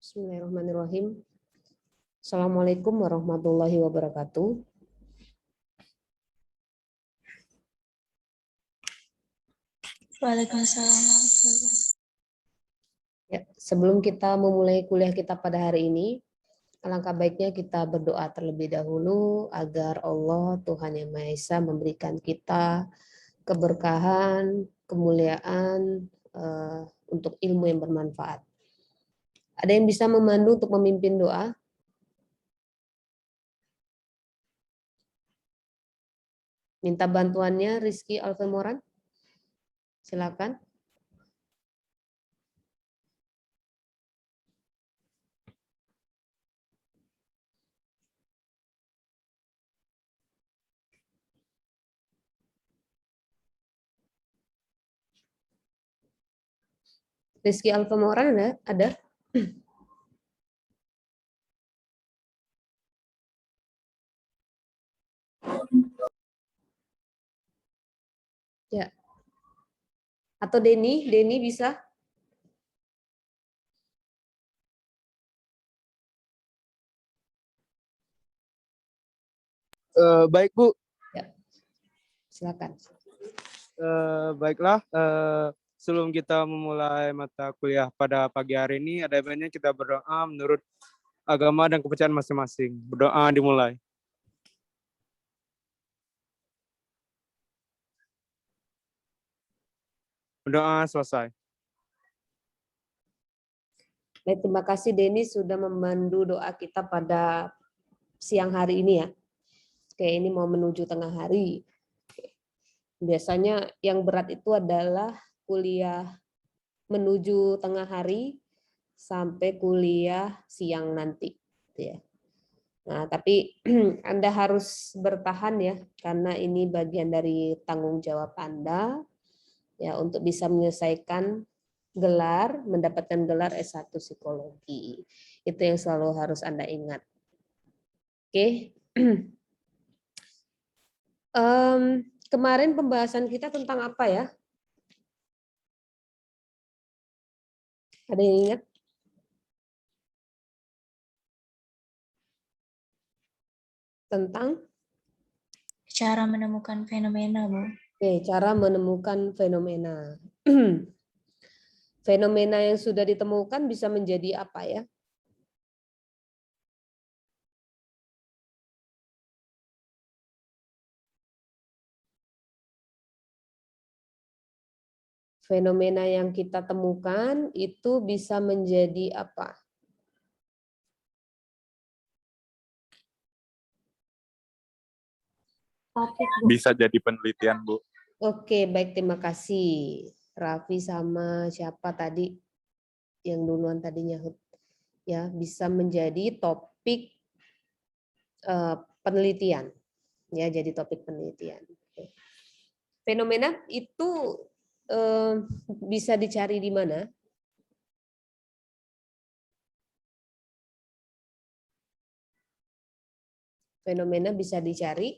Bismillahirrahmanirrahim. Assalamualaikum warahmatullahi wabarakatuh. Waalaikumsalam. Ya, sebelum kita memulai kuliah kita pada hari ini, alangkah baiknya kita berdoa terlebih dahulu agar Allah Tuhan Yang Maha Esa memberikan kita keberkahan, kemuliaan untuk ilmu yang bermanfaat. Ada yang bisa memandu untuk memimpin doa? Minta bantuannya Rizky Alfemoran. Silakan. Rizky Alfemoran ada? Ya. Atau Denny bisa? Baik Bu. Ya. Silakan. Baiklah, sebelum kita memulai mata kuliah pada pagi hari ini, ada baiknya kita berdoa menurut agama dan kepercayaan masing-masing. Berdoa dimulai. Berdoa selesai. Baik, terima kasih Denny sudah memandu doa kita pada siang hari ini ya. Oke, ini mau menuju tengah hari. Biasanya yang berat itu adalah kuliah menuju tengah hari sampai kuliah siang nanti. Ya. Nah, tapi Anda harus bertahan ya, karena ini bagian dari tanggung jawab Anda ya untuk bisa menyelesaikan gelar, mendapatkan gelar S1 Psikologi. Itu yang selalu harus Anda ingat. Oke. Kemarin pembahasan kita tentang apa ya? Ada yang ingat? Tentang? Cara menemukan fenomena, Bu. Oke, cara menemukan fenomena. Fenomena yang sudah ditemukan bisa menjadi apa ya? Fenomena yang kita temukan itu bisa menjadi apa? Bisa jadi penelitian, Bu. Oke, baik, terima kasih. Raffi sama siapa tadi yang duluan tadinya ya, bisa menjadi topik penelitian. Ya, jadi topik penelitian. Fenomena itu bisa dicari di mana? Fenomena bisa dicari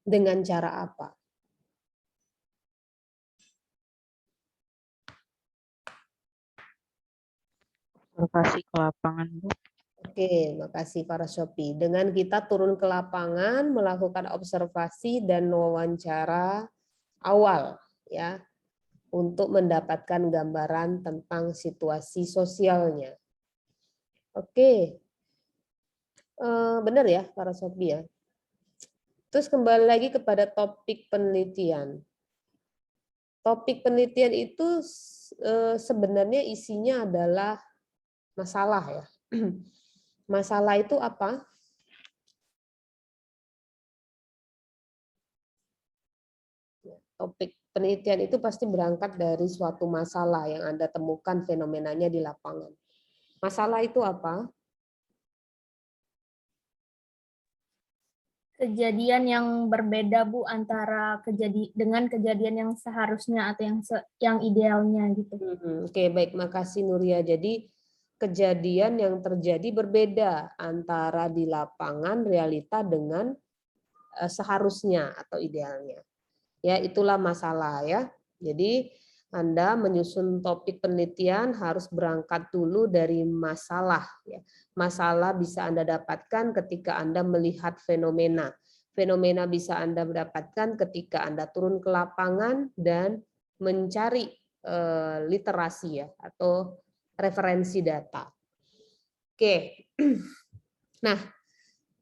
dengan cara apa? Observasi ke lapangan, Bu. Oke, makasih para Shopee. Dengan kita turun ke lapangan, melakukan observasi dan wawancara awal, ya, untuk mendapatkan gambaran tentang situasi sosialnya. Oke, benar ya para Shopee ya. Terus kembali lagi kepada topik penelitian. Topik penelitian itu sebenarnya isinya adalah masalah ya. Masalah itu apa? Topik penelitian itu pasti berangkat dari suatu masalah yang Anda temukan fenomenanya di lapangan. Masalah itu apa? Kejadian yang berbeda, Bu, antara dengan kejadian yang seharusnya atau yang idealnya gitu. Oke, baik, makasih Nuria. Jadi kejadian yang terjadi berbeda antara di lapangan realita dengan seharusnya atau idealnya. Ya, itulah masalah ya. Jadi Anda menyusun topik penelitian harus berangkat dulu dari masalah. Ya. Masalah bisa Anda dapatkan ketika Anda melihat fenomena. Fenomena bisa Anda dapatkan ketika Anda turun ke lapangan dan mencari literasi ya atau referensi data. Oke. Nah,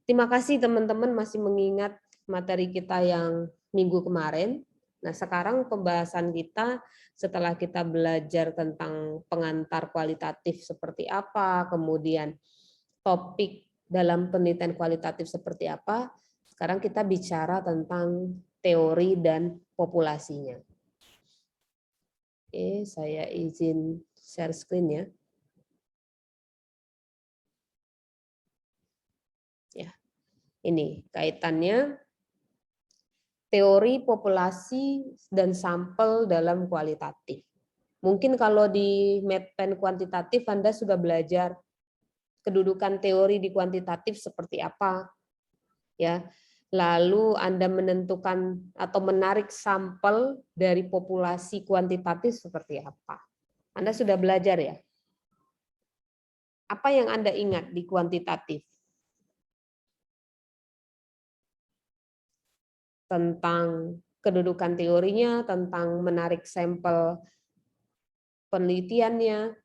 terima kasih teman-teman masih mengingat materi kita yang minggu kemarin. Nah, sekarang pembahasan kita setelah kita belajar tentang pengantar kualitatif seperti apa, kemudian topik dalam penelitian kualitatif seperti apa, sekarang kita bicara tentang teori dan populasinya. Oke, saya izin share screen ya. Ya, ini kaitannya teori populasi dan sampel dalam kualitatif. Mungkin kalau di Medpen kuantitatif Anda sudah belajar kedudukan teori di kuantitatif seperti apa, ya. Lalu Anda menentukan atau menarik sampel dari populasi kuantitatif seperti apa. Anda sudah belajar ya? Apa yang Anda ingat di kuantitatif? Tentang kedudukan teorinya, tentang menarik sampel penelitiannya.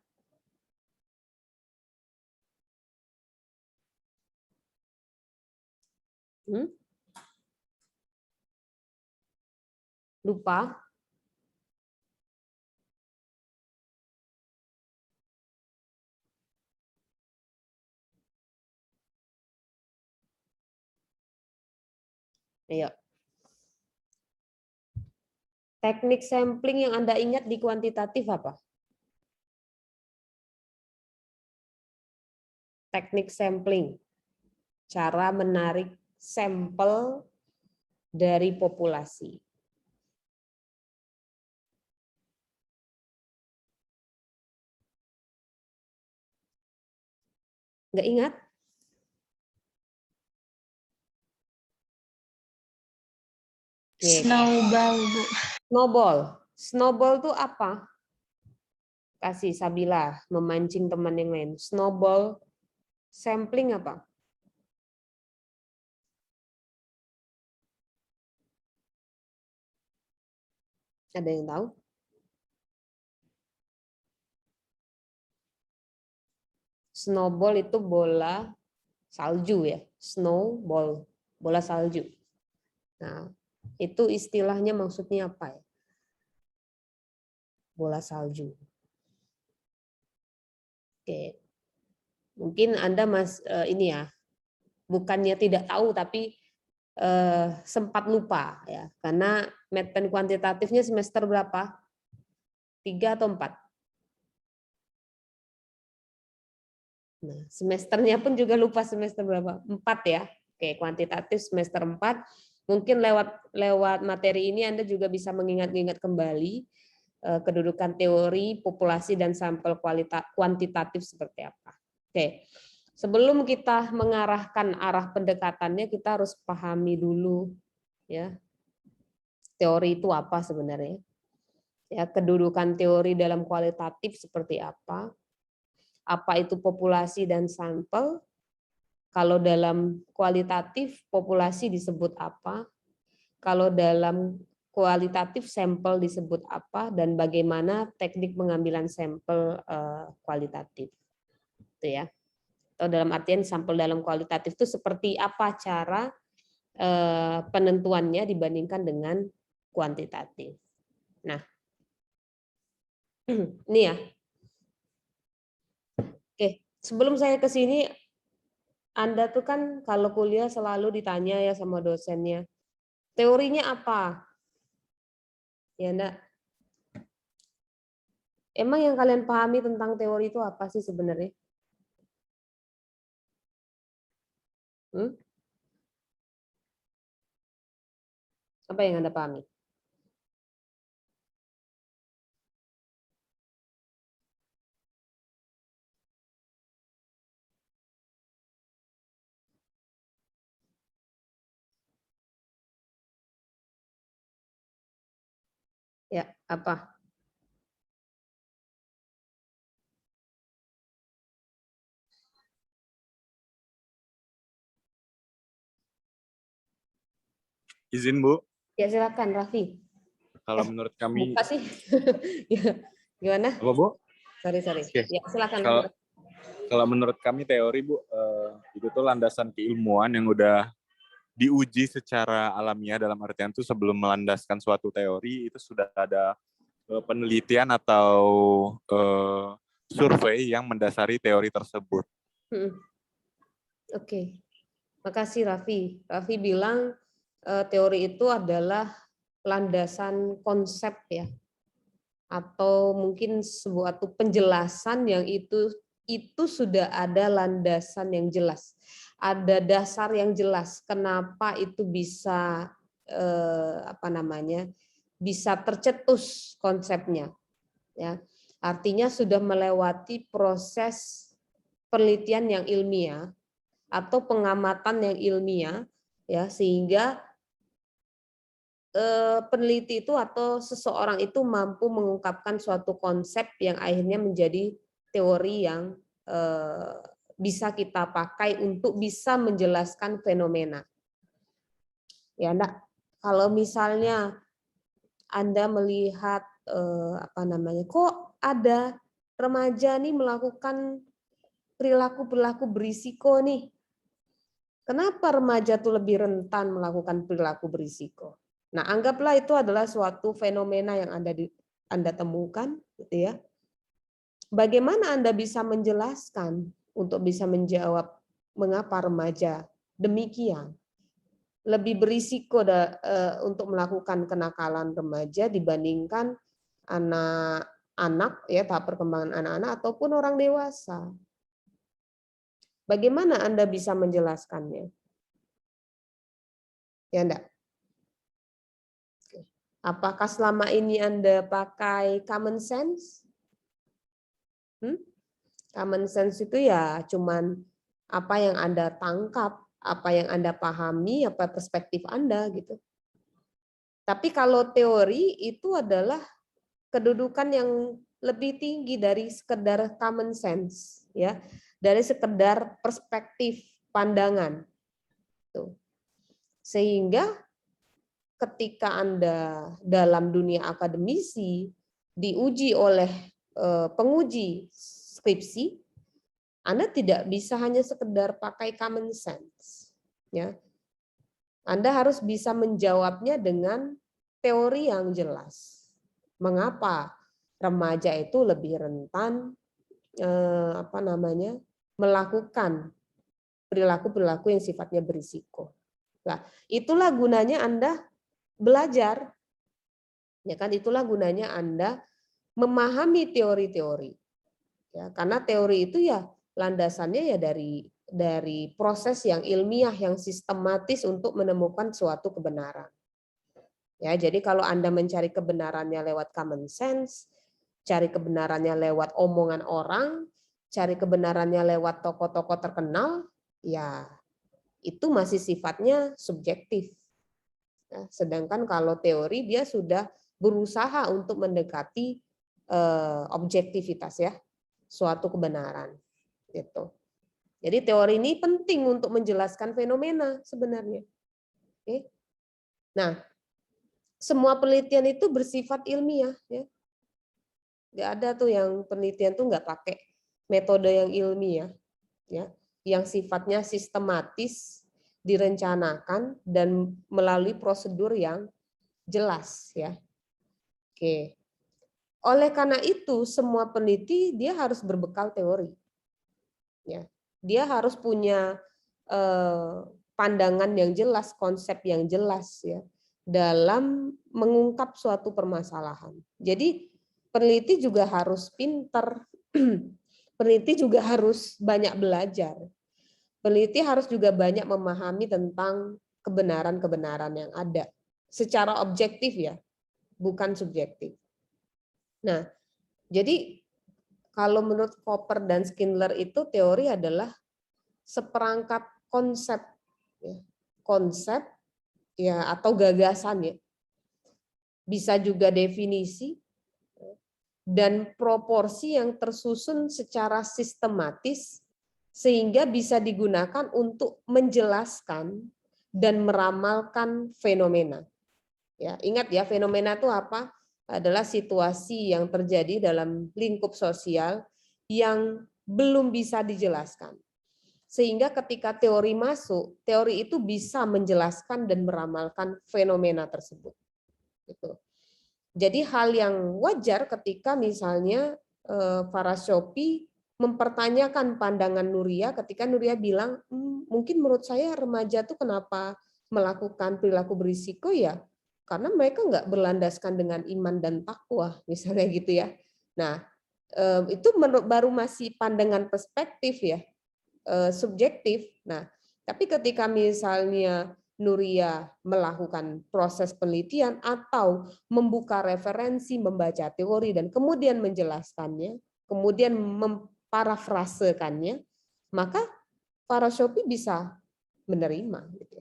Lupa? Ayo. Teknik sampling yang Anda ingat di kuantitatif apa? Teknik sampling. Cara menarik sampel dari populasi. Nggak ingat? Snowball, Bu. Snowball. Snowball itu apa? Kasih Sabila, memancing teman yang lain. Snowball sampling apa? Ada yang tahu? Snowball itu bola salju ya. Snowball, bola salju. Nah, itu istilahnya maksudnya apa ya? Bola salju. Oke. Mungkin Anda ini ya, bukannya tidak tahu tapi sempat lupa ya. Karena Medpen kuantitatifnya semester berapa? 3 atau 4? Nah, semesternya pun juga lupa semester berapa? 4 ya. Oke, kuantitatif semester 4. Mungkin lewat materi ini Anda juga bisa mengingat-ingat kembali kedudukan teori, populasi, dan sampel kuantitatif seperti apa. Oke, sebelum kita mengarahkan arah pendekatannya, kita harus pahami dulu ya teori itu apa sebenarnya. Ya, kedudukan teori dalam kualitatif seperti apa itu populasi dan sampel. Kalau dalam kualitatif populasi disebut apa, kalau dalam kualitatif sampel disebut apa, dan bagaimana teknik pengambilan sampel kualitatif, itu ya. Atau dalam artian sampel dalam kualitatif itu seperti apa cara penentuannya dibandingkan dengan kuantitatif. Nah, ini ya. Oke, sebelum saya ke sini, Anda tuh kan kalau kuliah selalu ditanya ya sama dosennya, teorinya apa? Ya, enggak? Emang yang kalian pahami tentang teori itu apa sih sebenarnya? Apa yang Anda pahami? Ya, apa? Izin Bu, Ya silakan Raffi. kalau menurut kami Buka sih. Ya, gimana? apa Bu? Sorry. Oke. Ya silakan. Kalau menurut kami teori Bu, itu tuh landasan keilmuan yang udah diuji secara alamiah, dalam artian tuh sebelum melandaskan suatu teori itu sudah ada penelitian atau survei yang mendasari teori tersebut. Oke. Makasih Raffi. Raffi bilang teori itu adalah landasan konsep ya, atau mungkin suatu penjelasan yang itu sudah ada landasan yang jelas, ada dasar yang jelas kenapa itu bisa bisa tercetus konsepnya ya, artinya sudah melewati proses penelitian yang ilmiah atau pengamatan yang ilmiah ya, sehingga peneliti itu atau seseorang itu mampu mengungkapkan suatu konsep yang akhirnya menjadi teori yang bisa kita pakai untuk bisa menjelaskan fenomena. Ya, enggak, kalau misalnya Anda melihat kok ada remaja nih melakukan perilaku berisiko nih. Kenapa remaja tuh lebih rentan melakukan perilaku berisiko? Nah, anggaplah itu adalah suatu fenomena yang Anda temukan, gitu ya. Bagaimana Anda bisa menjelaskan untuk bisa menjawab mengapa remaja demikian lebih berisiko untuk melakukan kenakalan remaja dibandingkan anak-anak ya, tahap perkembangan anak-anak ataupun orang dewasa? Bagaimana Anda bisa menjelaskannya? Ya enggak? Apakah selama ini Anda pakai common sense? Common sense itu ya cuman apa yang Anda tangkap, apa yang Anda pahami, apa perspektif Anda gitu. Tapi kalau teori itu adalah kedudukan yang lebih tinggi dari sekedar common sense ya, dari sekedar perspektif pandangan. Tuh. Sehingga ketika Anda dalam dunia akademisi diuji oleh penguji skripsi, Anda tidak bisa hanya sekedar pakai common sense. Ya. Anda harus bisa menjawabnya dengan teori yang jelas. Mengapa remaja itu lebih rentan melakukan perilaku-perilaku yang sifatnya berisiko. Nah, itulah gunanya Anda belajar, ya kan? Itulah gunanya Anda memahami teori-teori, ya, karena teori itu ya landasannya ya dari proses yang ilmiah yang sistematis untuk menemukan suatu kebenaran. Ya, jadi kalau Anda mencari kebenarannya lewat common sense, cari kebenarannya lewat omongan orang, cari kebenarannya lewat tokoh-tokoh terkenal, ya itu masih sifatnya subjektif. Nah, sedangkan kalau teori dia sudah berusaha untuk mendekati objektivitas ya, suatu kebenaran. Gitu. Jadi teori ini penting untuk menjelaskan fenomena sebenarnya. Oke. Nah, semua penelitian itu bersifat ilmiah ya. Nggak ada tuh yang penelitian tuh nggak pakai metode yang ilmiah ya, yang sifatnya sistematis, direncanakan dan melalui prosedur yang jelas ya. Oke. Oleh karena itu semua peneliti dia harus berbekal teori. Ya. Dia harus punya pandangan yang jelas, konsep yang jelas ya dalam mengungkap suatu permasalahan. Jadi peneliti juga harus pinter. Peneliti juga harus banyak belajar. Peneliti harus juga banyak memahami tentang kebenaran-kebenaran yang ada secara objektif ya, bukan subjektif. Nah, jadi kalau menurut Popper dan Schindler itu teori adalah seperangkat konsep ya, konsep ya atau gagasan ya. Bisa juga definisi dan proporsi yang tersusun secara sistematis sehingga bisa digunakan untuk menjelaskan dan meramalkan fenomena. Ya, ingat ya, fenomena itu apa? Adalah situasi yang terjadi dalam lingkup sosial yang belum bisa dijelaskan. Sehingga ketika teori masuk, teori itu bisa menjelaskan dan meramalkan fenomena tersebut. Gitu. Jadi hal yang wajar ketika misalnya Farashopi mempertanyakan pandangan Nuria ketika Nuria bilang, mungkin menurut saya remaja tuh kenapa melakukan perilaku berisiko ya? Karena mereka nggak berlandaskan dengan iman dan takwa, misalnya gitu ya. Nah, itu baru masih pandangan perspektif ya, subjektif. Nah, tapi ketika misalnya Nuria melakukan proses penelitian atau membuka referensi, membaca teori, dan kemudian menjelaskannya, kemudian memparafrasekannya, maka Farashopi bisa menerima. Gitu.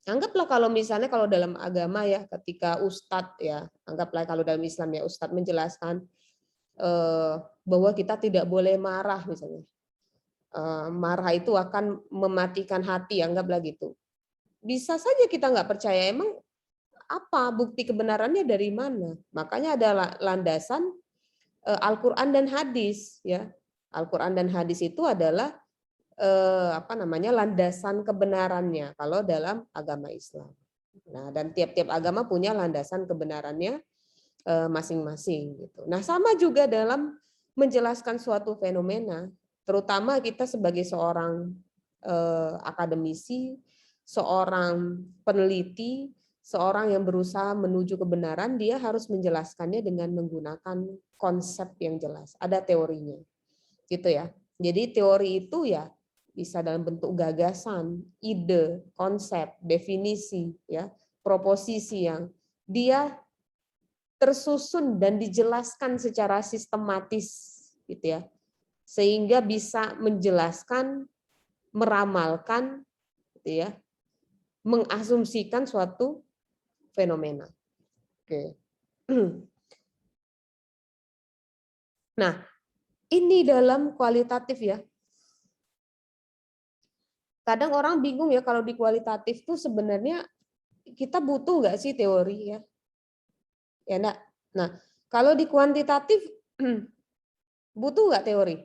Anggaplah kalau misalnya kalau dalam agama ya, ketika ustadz ya, anggaplah kalau dalam Islam ya, ustadz menjelaskan bahwa kita tidak boleh marah misalnya. Marah itu akan mematikan hati, anggaplah gitu. Bisa saja kita nggak percaya, emang apa bukti kebenarannya dari mana? Makanya ada landasan Al-Quran dan hadis ya. Al-Quran dan hadis itu adalah landasan kebenarannya kalau dalam agama Islam. Nah, dan tiap-tiap agama punya landasan kebenarannya masing-masing gitu. Nah, sama juga dalam menjelaskan suatu fenomena, terutama kita sebagai seorang akademisi, seorang peneliti, seorang yang berusaha menuju kebenaran, dia harus menjelaskannya dengan menggunakan konsep yang jelas. Ada teorinya. Gitu ya. Jadi teori itu ya bisa dalam bentuk gagasan, ide, konsep, definisi, ya, proposisi yang dia tersusun dan dijelaskan secara sistematis, gitu ya, sehingga bisa menjelaskan, meramalkan, gitu ya, mengasumsikan suatu fenomena. Oke. Nah, ini dalam kualitatif ya. Kadang orang bingung ya kalau di kualitatif tuh sebenarnya kita butuh nggak sih teori ya? Ya enggak. Nah, kalau di kuantitatif butuh nggak teori?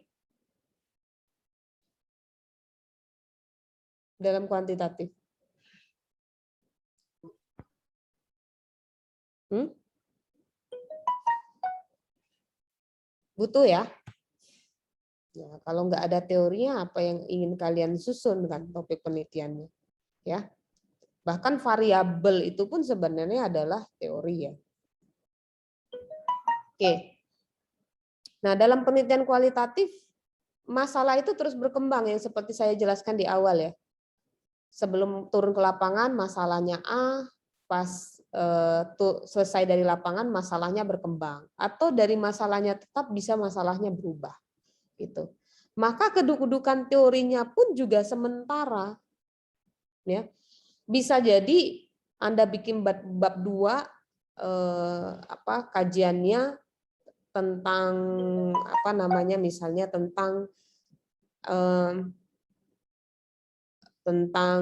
Dalam kuantitatif. Butuh ya? Ya, kalau nggak ada teorinya, apa yang ingin kalian susun kan topik penelitiannya, ya. Bahkan variabel itu pun sebenarnya adalah teori ya. Oke. Nah, dalam penelitian kualitatif masalah itu terus berkembang yang seperti saya jelaskan di awal ya. Sebelum turun ke lapangan masalahnya A, pas selesai dari lapangan masalahnya berkembang, atau dari masalahnya tetap bisa masalahnya berubah. Gitu. Maka kedudukan teorinya pun juga sementara. Ya. Bisa jadi Anda bikin bab 2 kajiannya tentang misalnya tentang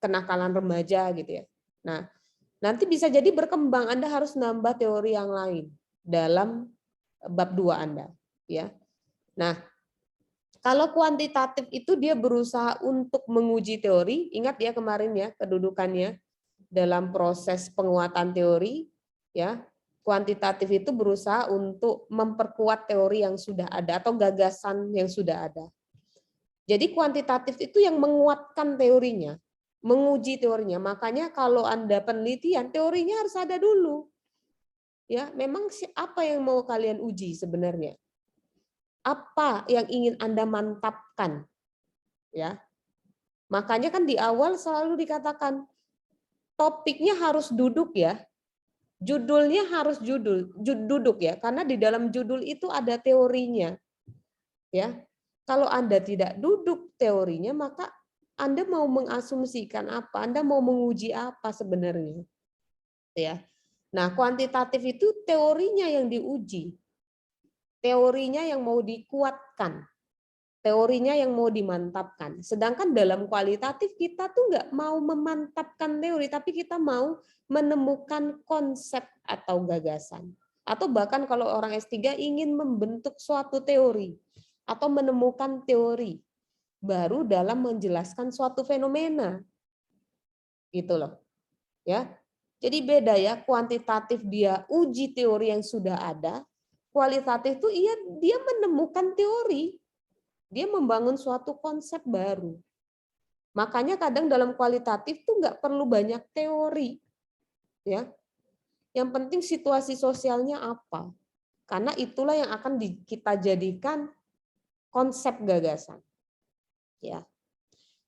kenakalan remaja gitu ya. Nah, nanti bisa jadi berkembang, Anda harus nambah teori yang lain dalam bab 2 Anda, ya. Nah, kalau kuantitatif itu dia berusaha untuk menguji teori, ingat ya kemarin ya kedudukannya dalam proses penguatan teori, ya. Kuantitatif itu berusaha untuk memperkuat teori yang sudah ada atau gagasan yang sudah ada. Jadi kuantitatif itu yang menguatkan teorinya, menguji teorinya. Makanya kalau Anda penelitian, teorinya harus ada dulu. Ya, memang apa yang mau kalian uji sebenarnya? Apa yang ingin Anda mantapkan? Ya. Makanya kan di awal selalu dikatakan topiknya harus duduk ya. Judulnya harus duduk ya, karena di dalam judul itu ada teorinya. Ya. Kalau Anda tidak duduk teorinya, maka Anda mau mengasumsikan apa? Anda mau menguji apa sebenarnya? Ya. Nah, kuantitatif itu teorinya yang diuji. Teorinya yang mau dikuatkan. teorinya yang mau dimantapkan. Sedangkan dalam kualitatif kita tuh nggak mau memantapkan teori, tapi kita mau menemukan konsep atau gagasan. Atau bahkan kalau orang S3 ingin membentuk suatu teori atau menemukan teori baru dalam menjelaskan suatu fenomena. Gitu loh. Ya. Jadi beda ya, kuantitatif dia uji teori yang sudah ada, kualitatif itu dia menemukan teori. Dia membangun suatu konsep baru. Makanya kadang dalam kualitatif tuh nggak perlu banyak teori. Ya. Yang penting situasi sosialnya apa. Karena itulah yang akan kita jadikan konsep gagasan. Ya.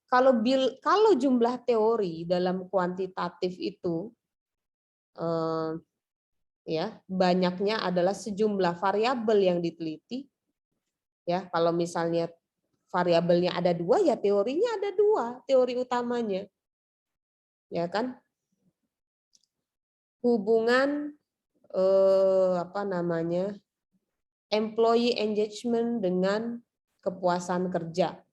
Kalau jumlah teori dalam kuantitatif itu ya, banyaknya adalah sejumlah variabel yang diteliti. Ya, kalau misalnya variabelnya ada 2, ya teorinya ada 2, teori utamanya. Ya kan? Hubungan employee engagement dengan kepuasan kerja.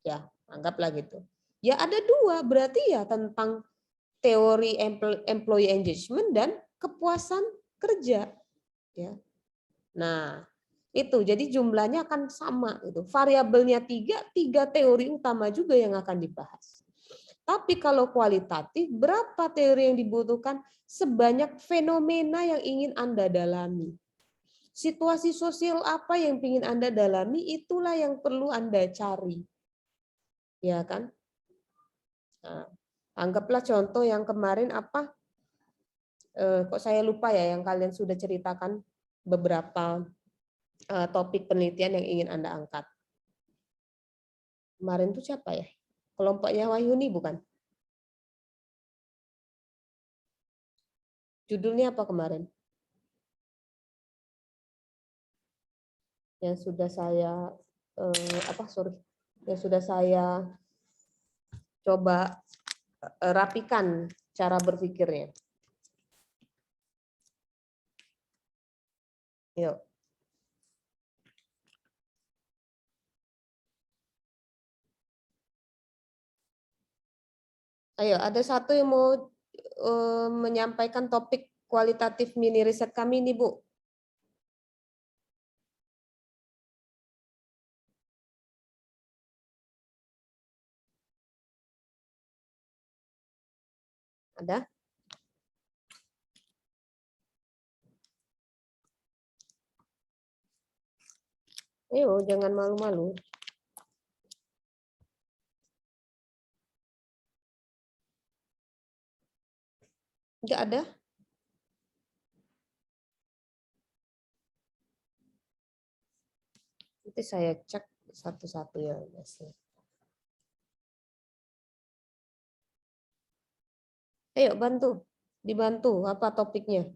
Ya, anggaplah gitu. Ya ada 2, berarti ya tentang teori employee engagement dan kepuasan kerja. Ya. Nah, itu jadi jumlahnya akan sama itu. Variabelnya 3 teori utama juga yang akan dibahas. Tapi kalau kualitatif, berapa teori yang dibutuhkan? Sebanyak fenomena yang ingin Anda dalami. Situasi sosial apa yang ingin Anda dalami, itulah yang perlu Anda cari. Ya kan? Nah, anggaplah contoh yang kemarin apa? Kok saya lupa ya yang kalian sudah ceritakan beberapa topik penelitian yang ingin Anda angkat. Kemarin itu siapa ya? Kelompoknya Wahyuni bukan? Judulnya apa kemarin? Yang sudah saya yang sudah saya coba rapikan cara berpikirnya. Yuk. Ayo, ada satu yang mau menyampaikan topik kualitatif mini riset kami nih, Bu. Ada? Ayo, jangan malu-malu. Enggak ada? Nanti saya cek satu-satu ya, Mas. Ayo bantu, dibantu apa topiknya?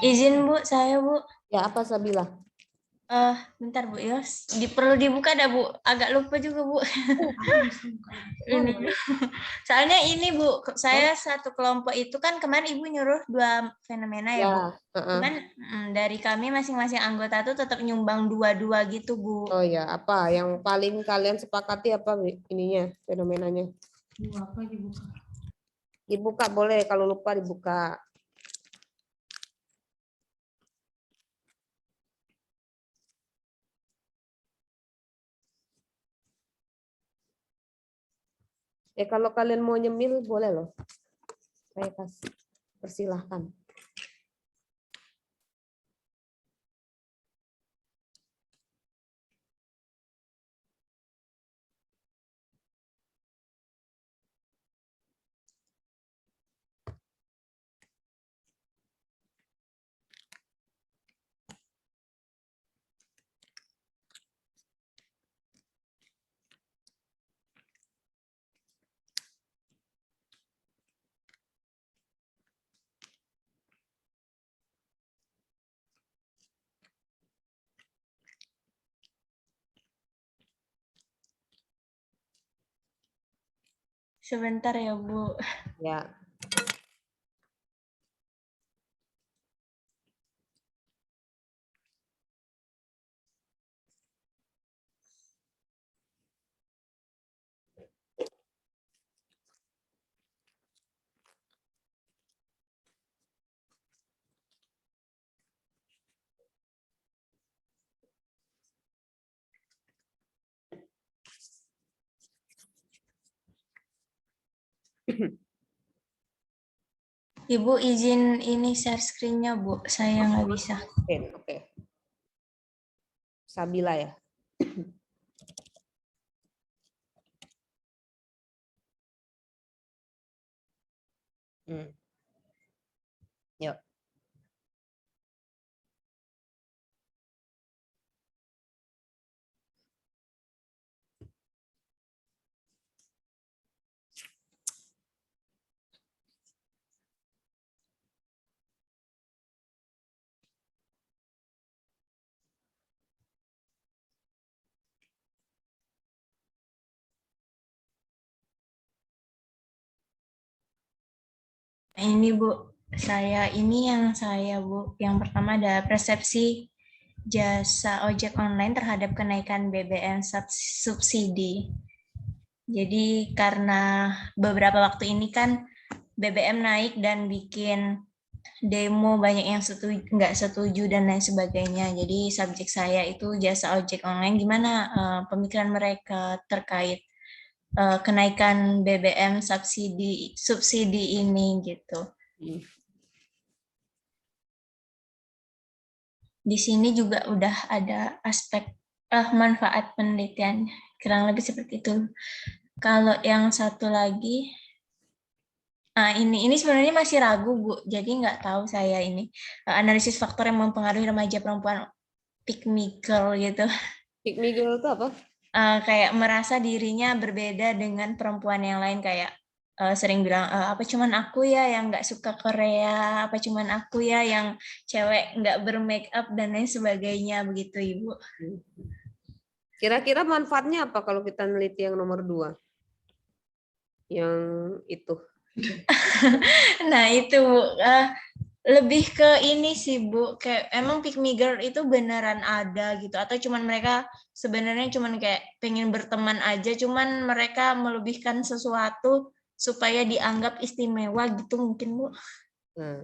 Izin Bu, saya Bu. Ya apa Sabila? Bentar Bu Yos. Perlu dibuka dah Bu. Agak lupa juga Bu. Ini. Soalnya ini Bu, saya satu kelompok itu kan kemarin Ibu nyuruh 2 fenomena ya Bu. Cuman dari kami masing-masing anggota tuh tetap nyumbang 2-2 gitu Bu. Oh ya, apa yang paling kalian sepakati apa ininya, fenomenanya? Apa dibuka? Dibuka boleh, kalau lupa dibuka. Kalau kalian mau nyemil boleh loh. Saya kasih, persilahkan. Sebentar ya, Bu. Ya. Ibu izin ini share screen-nya, Bu. Saya nggak bisa. Oke. Sabila ya. Yuk. Ini Bu, saya Bu. Yang pertama ada persepsi jasa ojek online terhadap kenaikan BBM subsidi. Jadi karena beberapa waktu ini kan BBM naik dan bikin demo banyak yang nggak setuju dan lain sebagainya. Jadi subjek saya itu jasa ojek online. Gimana pemikiran mereka terkait kenaikan BBM subsidi ini gitu. Di sini juga udah ada aspek manfaat penelitian, kurang lebih seperti itu. Kalau yang satu lagi, ini sebenarnya masih ragu Bu, jadi nggak tahu saya ini analisis faktor yang mempengaruhi remaja perempuan pick me girl gitu. Pick me girl itu apa? Kayak merasa dirinya berbeda dengan perempuan yang lain, kayak sering bilang apa cuman aku ya yang nggak suka Korea, apa cuman aku ya yang cewek nggak bermake up dan lain sebagainya begitu Ibu. Kira-kira manfaatnya apa kalau kita neliti yang nomor 2? Yang itu. Nah itu Bu, lebih ke ini sih Bu, kayak emang pick me girl itu beneran ada gitu atau cuman mereka sebenarnya cuman kayak pengen berteman aja, cuman mereka melebihkan sesuatu supaya dianggap istimewa gitu mungkin Bu. Nah,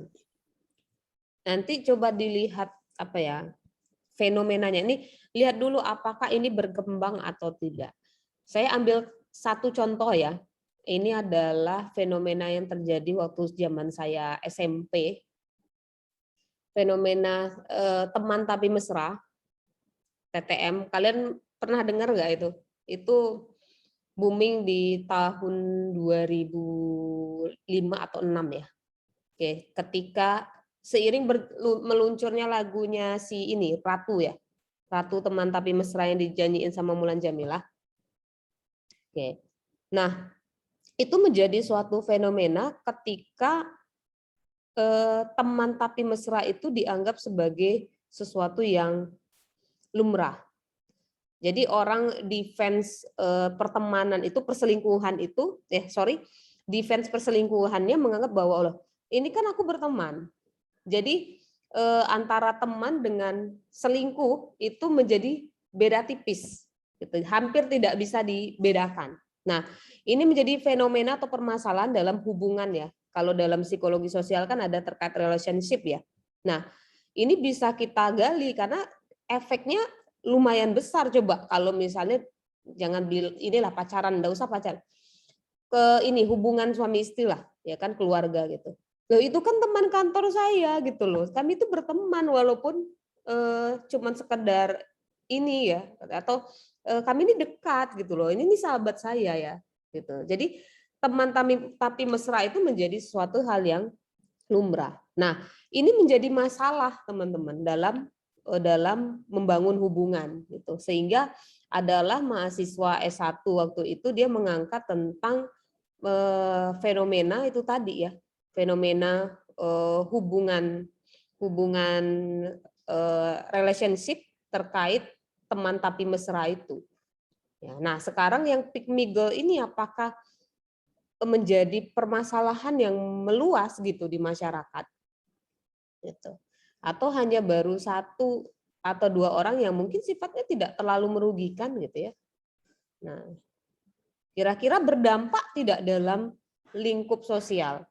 nanti coba dilihat apa ya fenomenanya. Ini lihat dulu apakah ini berkembang atau tidak. Saya ambil satu contoh ya. Ini adalah fenomena yang terjadi waktu zaman saya SMP. Fenomena teman tapi mesra, TTM. Kalian pernah dengar nggak itu? Itu booming di tahun 2005 atau 6 ya. Oke, ketika seiring meluncurnya lagunya si ini Ratu ya. Ratu teman tapi mesra yang dijanjiin sama Mulan Jameela. Oke. Nah, itu menjadi suatu fenomena ketika teman tapi mesra itu dianggap sebagai sesuatu yang lumrah. Jadi orang defense pertemanan itu perselingkuhan itu defense perselingkuhannya menganggap bahwa Allah ini kan aku berteman. Jadi antara teman dengan selingkuh itu menjadi beda tipis, gitu. Hampir tidak bisa dibedakan. Nah, ini menjadi fenomena atau permasalahan dalam hubungan ya. Kalau dalam psikologi sosial kan ada terkait relationship ya. Nah, ini bisa kita gali karena efeknya lumayan besar. Coba kalau misalnya jangan inilah pacaran, enggak usah pacaran. Ke ini hubungan suami istri lah, ya kan keluarga gitu. Loh itu kan teman kantor saya gitu loh. Kami itu berteman walaupun cuman sekedar ini ya atau kami ini dekat gitu loh. Ini sahabat saya ya gitu. Jadi teman tapi mesra itu menjadi suatu hal yang lumrah. Nah, ini menjadi masalah teman-teman dalam membangun hubungan gitu. Sehingga adalah mahasiswa S1 waktu itu dia mengangkat tentang fenomena itu tadi ya, fenomena hubungan relationship terkait teman tapi mesra itu. Ya, nah sekarang yang pick me girl ini apakah menjadi permasalahan yang meluas gitu di masyarakat. Gitu. Atau hanya baru 1 atau 2 orang yang mungkin sifatnya tidak terlalu merugikan gitu ya. Nah, kira-kira berdampak tidak dalam lingkup sosial?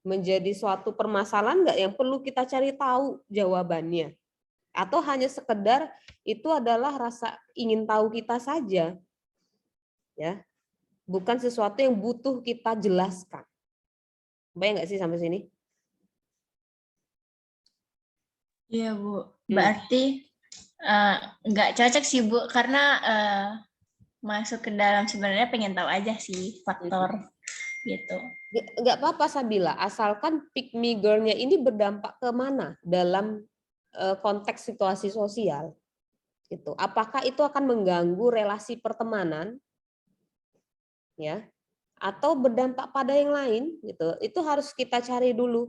Menjadi suatu permasalahan nggak yang perlu kita cari tahu jawabannya? Atau hanya sekedar itu adalah rasa ingin tahu kita saja? Ya, bukan sesuatu yang butuh kita jelaskan. Bayang nggak sih sampai sini? Iya Bu, berarti nggak cocok sih Bu, karena masuk ke dalam sebenarnya pengen tahu aja sih faktor gitu. Nggak apa-apa Sabila, asalkan pick me girl-nya ini berdampak ke mana dalam konteks situasi sosial. Gitu. Apakah itu akan mengganggu relasi pertemanan, ya, atau berdampak pada yang lain? Gitu. Itu harus kita cari dulu,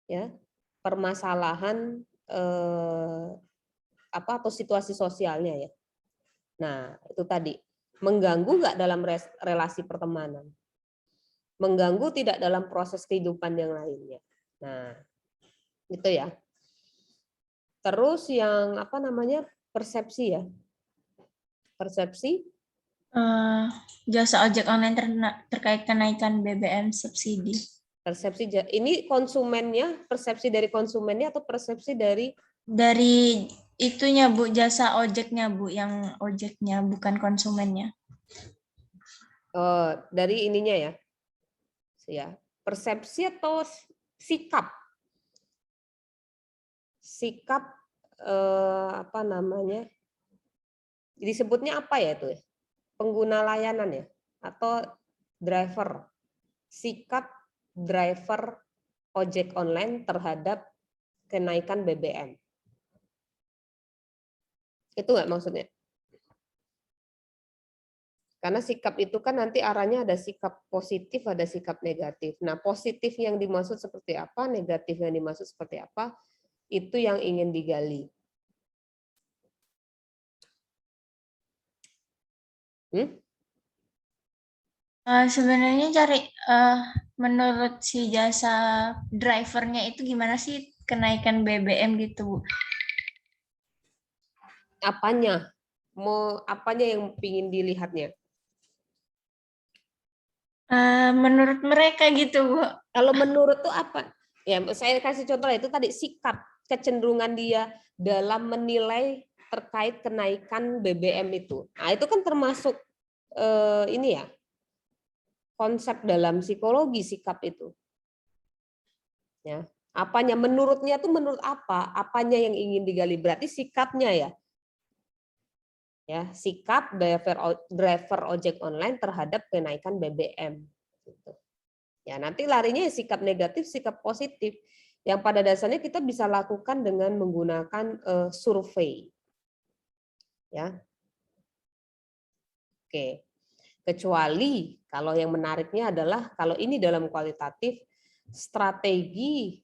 ya, permasalahan apa atau situasi sosialnya ya. Nah itu tadi mengganggu nggak dalam relasi pertemanan? Mengganggu tidak dalam proses kehidupan yang lainnya. Nah, itu ya. Terus yang apa namanya persepsi ya, persepsi jasa ojek online terkait kenaikan BBM subsidi. Persepsi ini konsumennya, persepsi dari konsumennya atau persepsi dari itunya Bu, jasa ojeknya Bu, yang ojeknya bukan konsumennya. Dari ininya ya. Ya, persepsi atau sikap? Sikap apa namanya? Disebutnya apa ya itu? Pengguna layanan ya atau driver. Sikap driver ojek online terhadap kenaikan BBM. Itu nggak maksudnya? Karena sikap itu kan nanti arahnya ada sikap positif, ada sikap negatif. Nah, positif yang dimaksud seperti apa, negatif yang dimaksud seperti apa, itu yang ingin digali. Sebenarnya menurut si jasa drivernya itu gimana sih kenaikan BBM gitu Bu? Apanya? Apanya yang ingin dilihatnya? Menurut mereka gitu Bu. Kalau menurut tuh apa? Ya, saya kasih contoh itu tadi sikap, kecenderungan dia dalam menilai terkait kenaikan BBM itu. Nah, itu kan termasuk ini ya, konsep dalam psikologi sikap itu. Ya, apanya menurutnya tuh menurut apa? Apanya yang ingin digali? Berarti sikapnya ya. Ya, sikap driver ojek online terhadap kenaikan BBM. Gitu. Ya, nanti larinya sikap negatif, sikap positif. Yang pada dasarnya kita bisa lakukan dengan menggunakan survei. Ya. Oke. Kecuali kalau yang menariknya adalah kalau ini dalam kualitatif strategi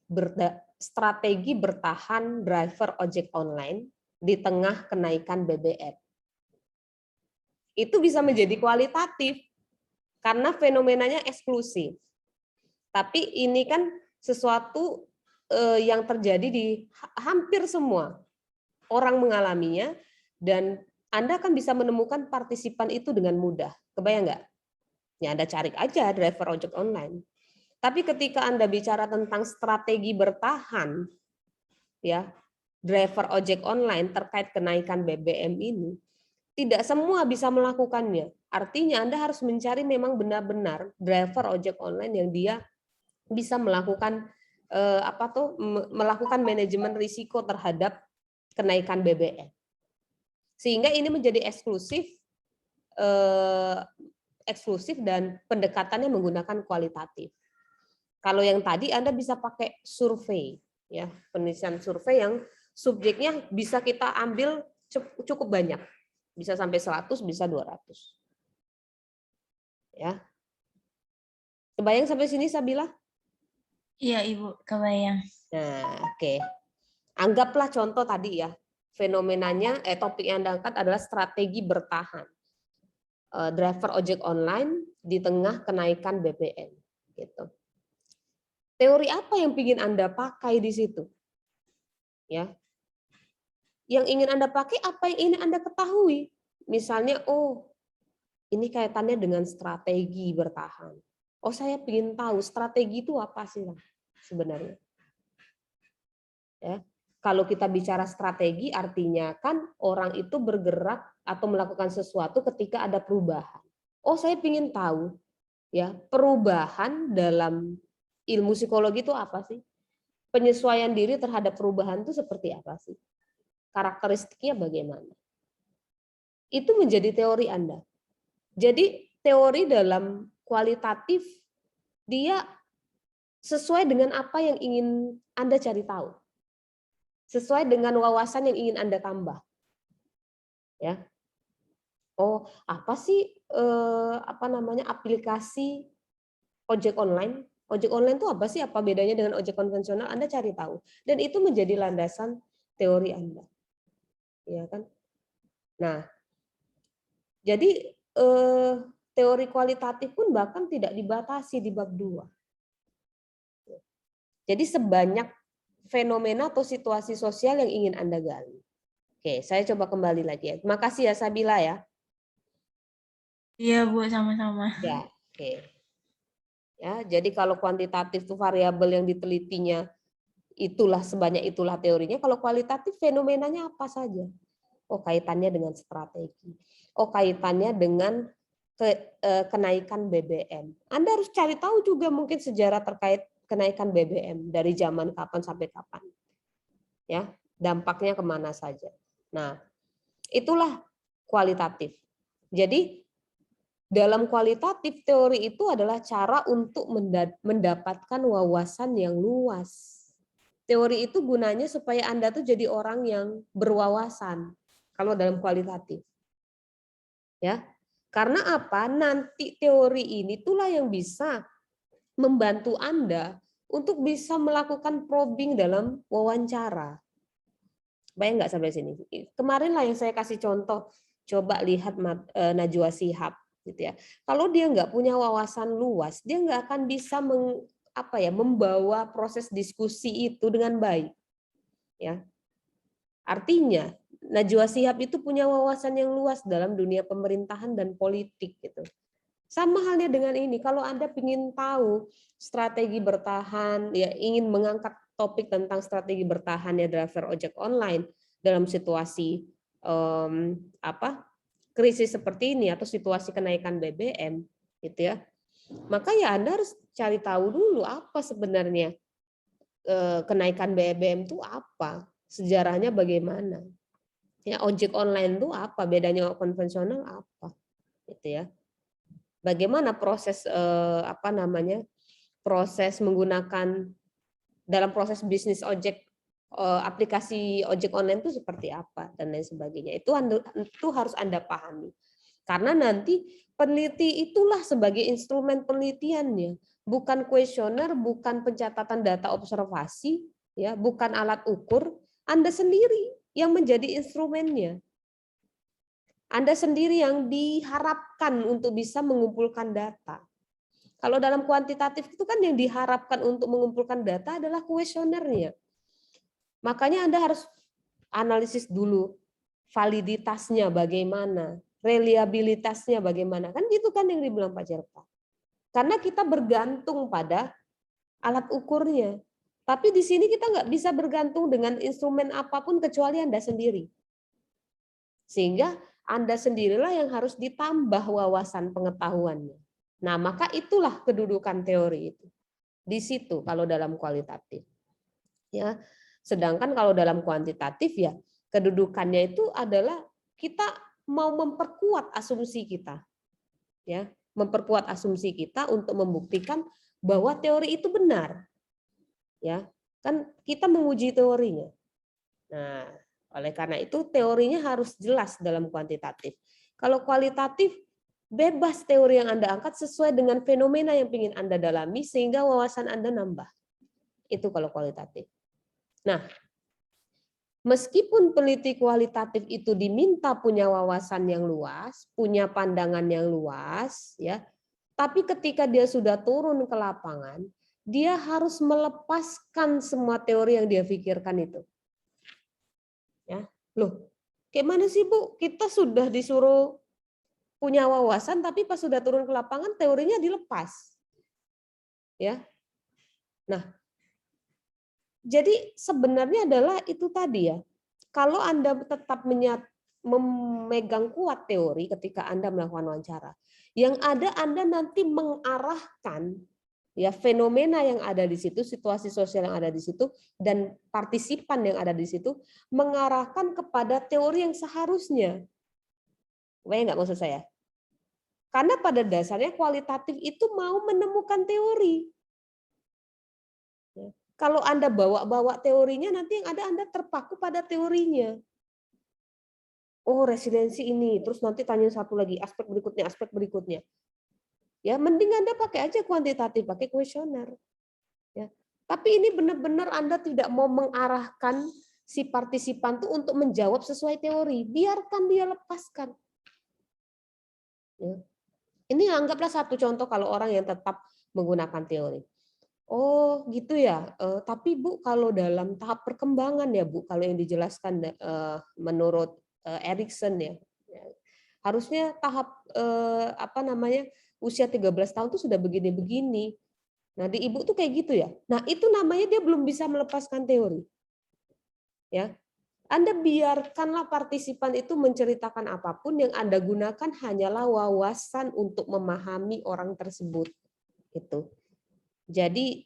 bertahan driver ojek online di tengah kenaikan BBM. Itu bisa menjadi kualitatif karena fenomenanya eksklusif. Tapi ini kan sesuatu yang terjadi di hampir semua orang mengalaminya dan Anda kan bisa menemukan partisipan itu dengan mudah. Kebayang nggak? Ya Anda cari aja driver ojek online. Tapi ketika Anda bicara tentang strategi bertahan, ya driver ojek online terkait kenaikan BBM ini, tidak semua bisa melakukannya. Artinya Anda harus mencari memang benar-benar driver ojek online yang dia bisa melakukan melakukan manajemen risiko terhadap kenaikan BBM. Sehingga ini menjadi eksklusif dan pendekatannya menggunakan kualitatif. Kalau yang tadi Anda bisa pakai survei, ya penelitian survei yang subjeknya bisa kita ambil cukup banyak. Bisa sampai 100, bisa 200. Ya. Kebayang sampai sini Sabila? Iya Ibu, kebayang. Nah, oke. Anggaplah contoh tadi ya. Fenomenanya topik yang Anda angkat adalah strategi bertahan. driver ojek online di tengah kenaikan BBM gitu. Teori apa yang ingin Anda pakai di situ? Ya. Yang ingin Anda pakai apa yang ingin Anda ketahui? Misalnya, oh, ini kaitannya dengan strategi bertahan. Oh, saya ingin tahu strategi itu apa sih sebenarnya? Ya. Kalau kita bicara strategi, artinya kan orang itu bergerak atau melakukan sesuatu ketika ada perubahan. Oh, saya ingin tahu, ya, perubahan dalam ilmu psikologi itu apa sih? Penyesuaian diri terhadap perubahan itu seperti apa sih? Karakteristiknya bagaimana? Itu menjadi teori Anda. Jadi teori dalam kualitatif dia sesuai dengan apa yang ingin Anda cari tahu. Sesuai dengan wawasan yang ingin Anda tambah. Ya. Oh, apa sih aplikasi ojek online? Ojek online itu apa sih? Apa bedanya dengan ojek konvensional? Anda cari tahu. Dan itu menjadi landasan teori Anda. Ya kan? Nah, jadi teori kualitatif pun bahkan tidak dibatasi di bab 2. Jadi sebanyak fenomena atau situasi sosial yang ingin Anda gali. Oke, saya coba kembali lagi ya. Terima kasih ya Sabila ya. Iya Bu, sama-sama. Ya, oke. Ya, jadi kalau kuantitatif itu variabel yang ditelitinya itulah sebanyak itulah teorinya. Kalau kualitatif fenomenanya apa saja? Oh, kaitannya dengan strategi. Oh, kaitannya dengan kenaikan BBM. Anda harus cari tahu juga mungkin sejarah terkait kenaikan BBM dari zaman kapan sampai kapan. Ya, dampaknya kemana saja. Nah, itulah kualitatif. Jadi dalam kualitatif teori itu adalah cara untuk mendapatkan wawasan yang luas. Teori itu gunanya supaya Anda tuh jadi orang yang berwawasan kalau dalam kualitatif. Ya. Karena apa? Nanti teori ini itulah yang bisa membantu Anda untuk bisa melakukan probing dalam wawancara. Bayang nggak sampai sini? Kemarin lah yang saya kasih contoh, coba lihat Najwa Shihab gitu ya. Kalau dia nggak punya wawasan luas, dia nggak akan bisa membawa proses diskusi itu dengan baik. Ya. Artinya Najwa Shihab itu punya wawasan yang luas dalam dunia pemerintahan dan politik gitu. Sama halnya dengan ini, kalau Anda ingin tahu strategi bertahan, ya ingin mengangkat topik tentang strategi bertahan ya driver ojek online dalam situasi krisis seperti ini atau situasi kenaikan BBM, gitu ya. Maka ya Anda harus cari tahu dulu apa sebenarnya kenaikan BBM itu apa, sejarahnya bagaimana. Ya ojek online itu apa, bedanya konvensional apa, gitu ya. Bagaimana proses proses menggunakan dalam proses bisnis ojek aplikasi ojek online itu seperti apa dan lain sebagainya. Itu harus Anda pahami. Karena nanti peneliti itulah sebagai instrumen penelitiannya, bukan kuesioner, bukan pencatatan data observasi, ya, bukan alat ukur, Anda sendiri yang menjadi instrumennya. Anda sendiri yang diharapkan untuk bisa mengumpulkan data. Kalau dalam kuantitatif itu kan yang diharapkan untuk mengumpulkan data adalah kuesionernya. Makanya Anda harus analisis dulu validitasnya bagaimana, reliabilitasnya bagaimana. Kan gitu kan yang dibilang Pak Jerpa. Karena kita bergantung pada alat ukurnya. Tapi di sini kita nggak bisa bergantung dengan instrumen apapun kecuali Anda sendiri. Sehingga Anda sendirilah yang harus ditambah wawasan pengetahuannya. Nah, maka itulah kedudukan teori itu. Di situ kalau dalam kualitatif. Ya. Sedangkan kalau dalam kuantitatif ya kedudukannya itu adalah kita mau memperkuat asumsi kita. Ya, memperkuat asumsi kita untuk membuktikan bahwa teori itu benar. Ya, kan kita menguji teorinya. Nah, oleh karena itu teorinya harus jelas dalam kuantitatif. Kalau kualitatif bebas teori yang Anda angkat sesuai dengan fenomena yang ingin Anda dalami sehingga wawasan Anda nambah. Itu kalau kualitatif. Nah, Meskipun peneliti kualitatif itu diminta punya wawasan yang luas, punya pandangan yang luas, ya, tapi ketika dia sudah turun ke lapangan, dia harus melepaskan semua teori yang dia pikirkan itu. Ya, loh, kayak mana sih Bu? Kita sudah disuruh punya wawasan, tapi pas sudah turun ke lapangan teorinya dilepas. Ya, nah. Jadi sebenarnya adalah itu tadi ya. Kalau Anda tetap memegang kuat teori ketika Anda melakukan wawancara, yang ada Anda nanti mengarahkan ya fenomena yang ada di situ, situasi sosial yang ada di situ, dan partisipan yang ada di situ mengarahkan kepada teori yang seharusnya. Bayang nggak maksud saya? Karena pada dasarnya kualitatif itu mau menemukan teori. Kalau Anda bawa-bawa teorinya, nanti yang ada Anda terpaku pada teorinya. Oh, resiliensi ini, terus nanti tanya satu lagi, aspek berikutnya. Ya, mending Anda pakai aja kuantitatif, pakai kuesioner. Ya. Tapi ini benar-benar Anda tidak mau mengarahkan si partisipan itu untuk menjawab sesuai teori. Biarkan dia lepaskan. Ya. Ini anggaplah satu contoh kalau orang yang tetap menggunakan teori. Oh gitu ya, tapi Bu kalau dalam tahap perkembangan ya Bu, kalau yang dijelaskan menurut Erikson ya, harusnya tahap usia 13 tahun itu sudah begini-begini. Nah di Ibu tuh kayak gitu ya. Nah itu namanya dia belum bisa melepaskan teori. Ya, Anda biarkanlah partisipan itu menceritakan apapun, yang Anda gunakan hanyalah wawasan untuk memahami orang tersebut. Gitu. Jadi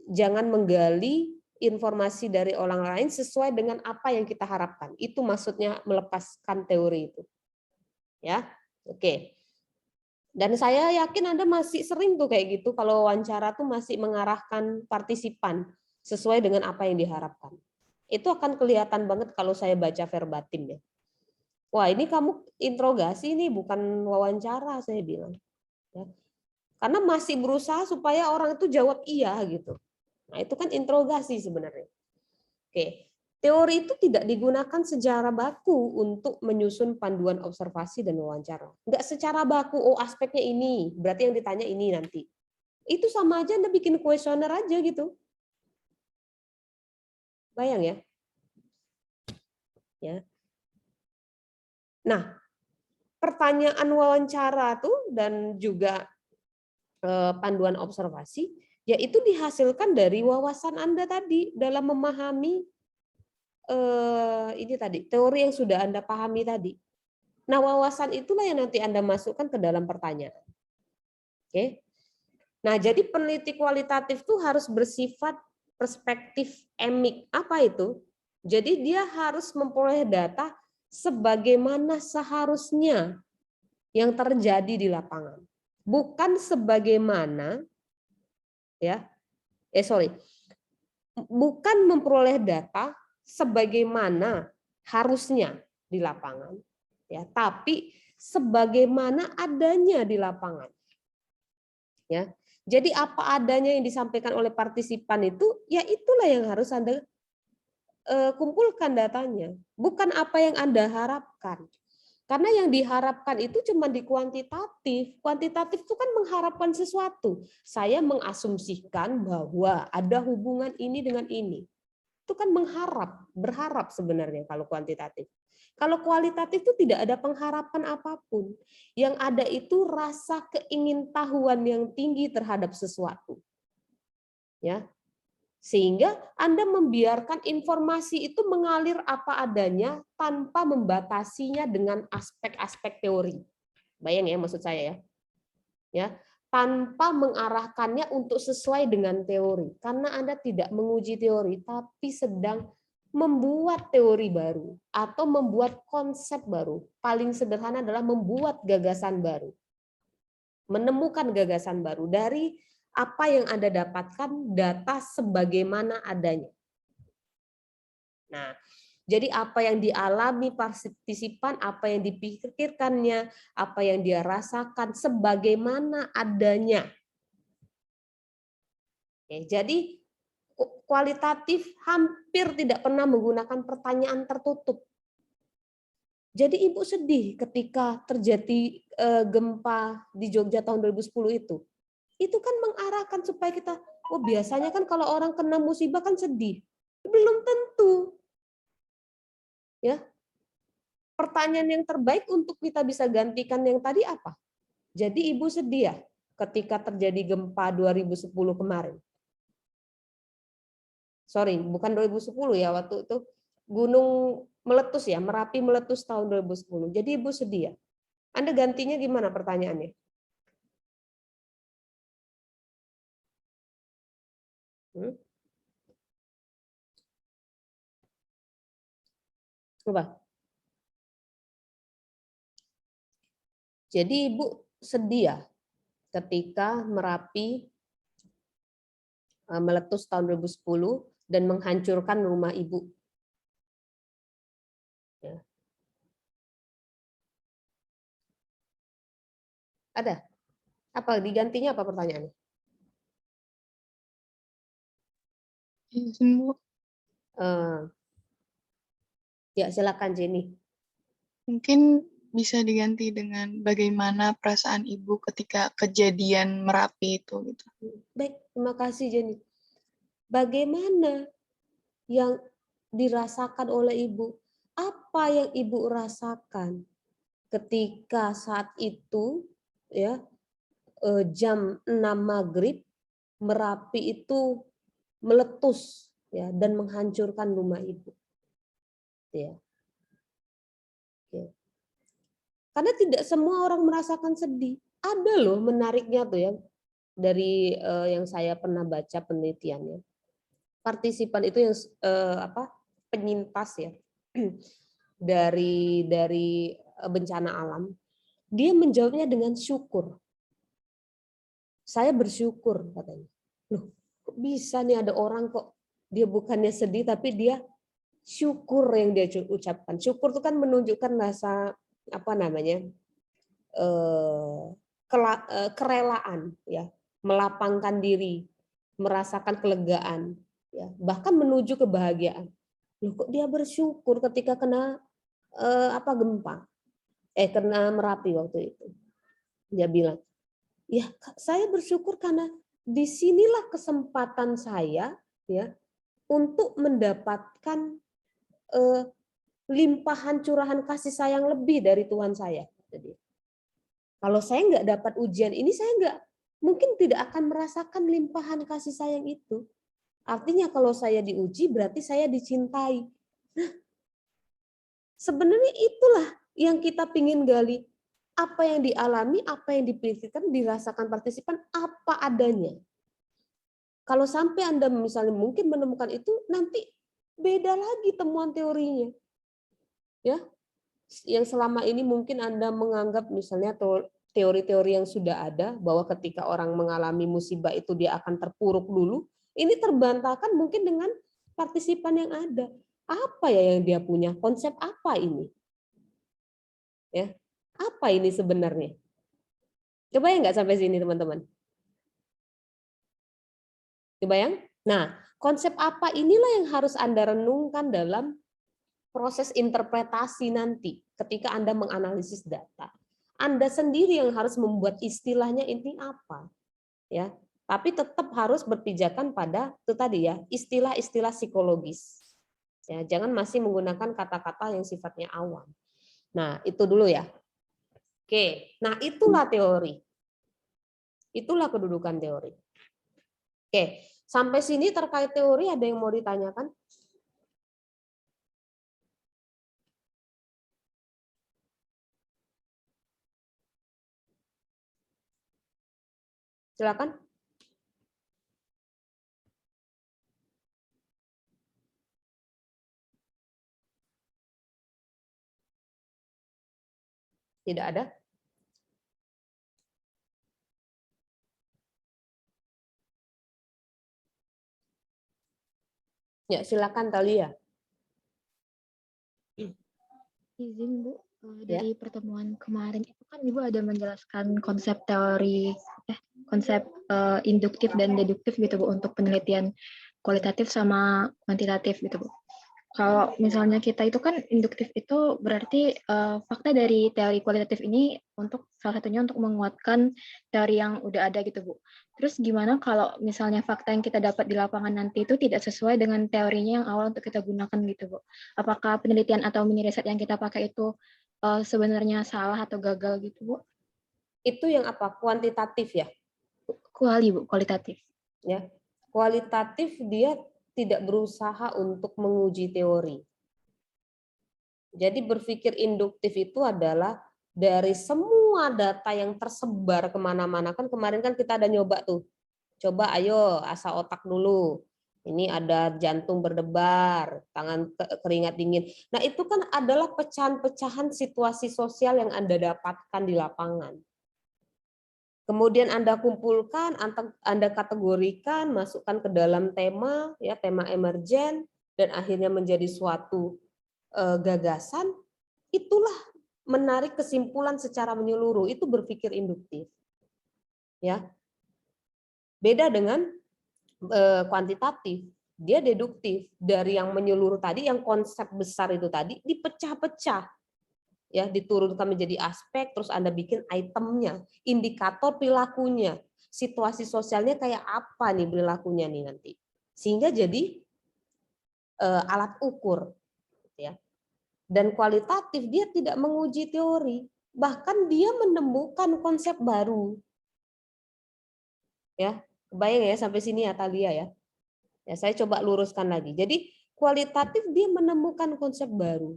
jangan menggali informasi dari orang lain sesuai dengan apa yang kita harapkan. Itu maksudnya melepaskan teori itu. Ya, oke. Dan saya yakin Anda masih sering tuh kayak gitu kalau wawancara tuh masih mengarahkan partisipan sesuai dengan apa yang diharapkan. Itu akan kelihatan banget kalau saya baca verbatim ya. Wah, ini kamu interogasi nih, bukan wawancara, saya bilang. Ya. Karena masih berusaha supaya orang itu jawab iya gitu. Nah, itu kan interogasi sebenarnya. Oke. Teori itu tidak digunakan secara baku untuk menyusun panduan observasi dan wawancara. Enggak secara baku, oh aspeknya ini, berarti yang ditanya ini nanti. Itu sama aja Anda bikin kuesioner aja gitu. Bayang ya? Ya. Nah, pertanyaan wawancara tuh dan juga panduan observasi, yaitu dihasilkan dari wawasan Anda tadi dalam memahami ini tadi teori yang sudah Anda pahami tadi. Nah, wawasan itulah yang nanti Anda masukkan ke dalam pertanyaan. Oke. Nah, jadi peneliti kualitatif itu harus bersifat perspektif emik. Apa itu? Jadi dia harus memperoleh data sebagaimana seharusnya yang terjadi di lapangan. Bukan sebagaimana bukan memperoleh data sebagaimana harusnya di lapangan, ya, tapi sebagaimana adanya di lapangan. Ya. Jadi apa adanya yang disampaikan oleh partisipan itu, ya itulah yang harus Anda kumpulkan datanya, bukan apa yang Anda harapkan. Karena yang diharapkan itu cuma di kuantitatif. Kuantitatif itu kan mengharapkan sesuatu. Saya mengasumsikan bahwa ada hubungan ini dengan ini. Itu kan berharap sebenarnya kalau kuantitatif. Kalau kualitatif itu tidak ada pengharapan apapun. Yang ada itu rasa keingintahuan yang tinggi terhadap sesuatu. Ya. Sehingga Anda membiarkan informasi itu mengalir apa adanya tanpa membatasinya dengan aspek-aspek teori. Bayang ya maksud saya ya. Ya, tanpa mengarahkannya untuk sesuai dengan teori. Karena Anda tidak menguji teori tapi sedang membuat teori baru atau membuat konsep baru. Paling sederhana adalah membuat gagasan baru. Menemukan gagasan baru dari apa yang Anda dapatkan data sebagaimana adanya. Nah, jadi apa yang dialami partisipan, apa yang dipikirkannya, apa yang dia rasakan sebagaimana adanya. Oke, jadi kualitatif hampir tidak pernah menggunakan pertanyaan tertutup. Jadi Ibu sedih ketika terjadi gempa di Jogja tahun 2010 itu. Itu kan mengarahkan supaya kita, oh biasanya kan kalau orang kena musibah kan sedih. Belum tentu. Ya. Pertanyaan yang terbaik untuk kita bisa gantikan yang tadi apa? Jadi Ibu sedih ya ketika terjadi gempa 2010 kemarin. Sorry, bukan 2010 ya, waktu itu gunung meletus ya, Merapi meletus tahun 2010. Jadi Ibu sedih ya. Anda gantinya gimana pertanyaannya? Coba. Jadi Ibu sedih ya ketika Merapi meletus tahun 2010 dan menghancurkan rumah Ibu. Ya. Ada? Apa digantinya apa pertanyaannya? Izin, Bu. Ya silakan Jenny. Mungkin bisa diganti dengan bagaimana perasaan Ibu ketika kejadian Merapi itu gitu. Baik, terima kasih Jenny. Bagaimana yang dirasakan oleh Ibu? Apa yang Ibu rasakan ketika saat itu ya jam 6 maghrib Merapi itu meletus ya dan menghancurkan rumah Ibu. Ya. Ya. Karena tidak semua orang merasakan sedih. Ada loh menariknya tuh ya dari yang saya pernah baca penelitiannya. Partisipan itu yang penyintas ya dari bencana alam. Dia menjawabnya dengan syukur. Saya bersyukur katanya. Loh, kok bisa nih ada orang kok dia bukannya sedih tapi dia syukur yang dia ucapkan. Syukur itu kan menunjukkan rasa kerelaan ya, melapangkan diri, merasakan kelegaan ya, bahkan menuju kebahagiaan. Loh, kok dia bersyukur ketika kena gempa? Kena Merapi waktu itu. Dia bilang, "Ya, saya bersyukur karena disinilah kesempatan saya ya untuk mendapatkan limpahan curahan kasih sayang lebih dari Tuhan saya." Jadi, kalau saya nggak dapat ujian ini, saya mungkin tidak akan merasakan limpahan kasih sayang itu. Artinya kalau saya diuji, berarti saya dicintai. Nah, sebenarnya itulah yang kita pingin gali. Apa yang dialami, apa yang dipikirkan, dirasakan partisipan, apa adanya. Kalau sampai Anda misalnya mungkin menemukan itu, nanti beda lagi temuan teorinya. Ya, yang selama ini mungkin Anda menganggap misalnya teori-teori yang sudah ada bahwa ketika orang mengalami musibah itu dia akan terpuruk dulu, ini terbantahkan mungkin dengan partisipan yang ada. Apa ya yang dia punya? Konsep apa ini? Ya, apa ini sebenarnya? Coba ya nggak sampai sini teman-teman. Coba yang. Nah, konsep apa inilah yang harus Anda renungkan dalam proses interpretasi nanti ketika Anda menganalisis data. Anda sendiri yang harus membuat istilahnya ini apa. Ya, tapi tetap harus berpijakan pada itu tadi ya, istilah-istilah psikologis. Ya, jangan masih menggunakan kata-kata yang sifatnya awam. Nah, itu dulu ya. Oke, nah itulah teori. Itulah kedudukan teori. Oke, sampai sini terkait teori ada yang mau ditanyakan? Silakan. Tidak ada? Ya, silakan Talia. Izin Bu, Ya. dari pertemuan kemarin itu kan Ibu ada menjelaskan konsep teori, konsep induktif dan deduktif gitu Bu untuk penelitian kualitatif sama kuantitatif gitu, Bu. Kalau misalnya kita itu kan induktif itu berarti fakta dari teori kualitatif ini untuk salah satunya untuk menguatkan teori yang udah ada gitu, Bu. Terus gimana kalau misalnya fakta yang kita dapat di lapangan nanti itu tidak sesuai dengan teorinya yang awal untuk kita gunakan gitu, Bu? Apakah penelitian atau mini riset yang kita pakai itu sebenarnya salah atau gagal gitu, Bu? Itu yang apa? Kuantitatif ya? Bu, kualitatif. Ya. Kualitatif dia tidak berusaha untuk menguji teori. Jadi berpikir induktif itu adalah dari semua data yang tersebar kemana-mana. Kan kemarin kan kita ada nyoba tuh. Coba ayo asa otak dulu. Ini ada jantung berdebar, tangan keringat dingin. Nah itu kan adalah pecahan-pecahan situasi sosial yang Anda dapatkan di lapangan. Kemudian Anda kumpulkan, Anda kategorikan, masukkan ke dalam tema, ya tema emergen, dan akhirnya menjadi suatu gagasan. Itulah menarik kesimpulan secara menyeluruh. Itu berpikir induktif, ya. Beda dengan kuantitatif, dia deduktif dari yang menyeluruh tadi, yang konsep besar itu tadi dipecah-pecah. Ya, diturunkan menjadi aspek, terus Anda bikin itemnya, indikator perilakunya, situasi sosialnya kayak apa nih perilakunya nih nanti, sehingga jadi alat ukur, ya. Dan kualitatif dia tidak menguji teori, bahkan dia menemukan konsep baru, ya. Kebayang ya sampai sini ya Thalia ya. Ya saya coba luruskan lagi. Jadi kualitatif dia menemukan konsep baru.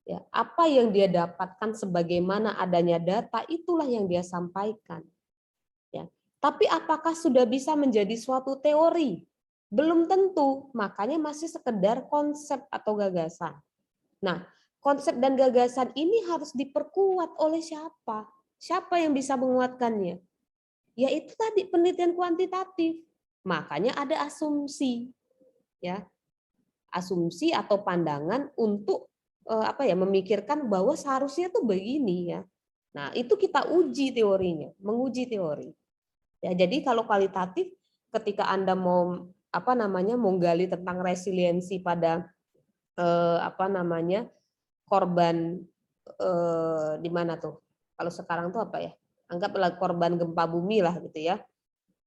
Ya, apa yang dia dapatkan sebagaimana adanya data itulah yang dia sampaikan. Ya. Tapi apakah sudah bisa menjadi suatu teori? Belum tentu, makanya masih sekedar konsep atau gagasan. Nah, konsep dan gagasan ini harus diperkuat oleh siapa? Siapa yang bisa menguatkannya? Yaitu tadi penelitian kuantitatif. Makanya ada asumsi. Ya. Asumsi atau pandangan untuk memikirkan bahwa seharusnya tuh begini ya. Nah, itu kita uji teorinya, menguji teori. Ya, jadi kalau kualitatif ketika Anda mau menggali tentang resiliensi pada korban di mana tuh? Kalau sekarang tuh apa ya? Anggaplah korban gempa bumi lah gitu ya.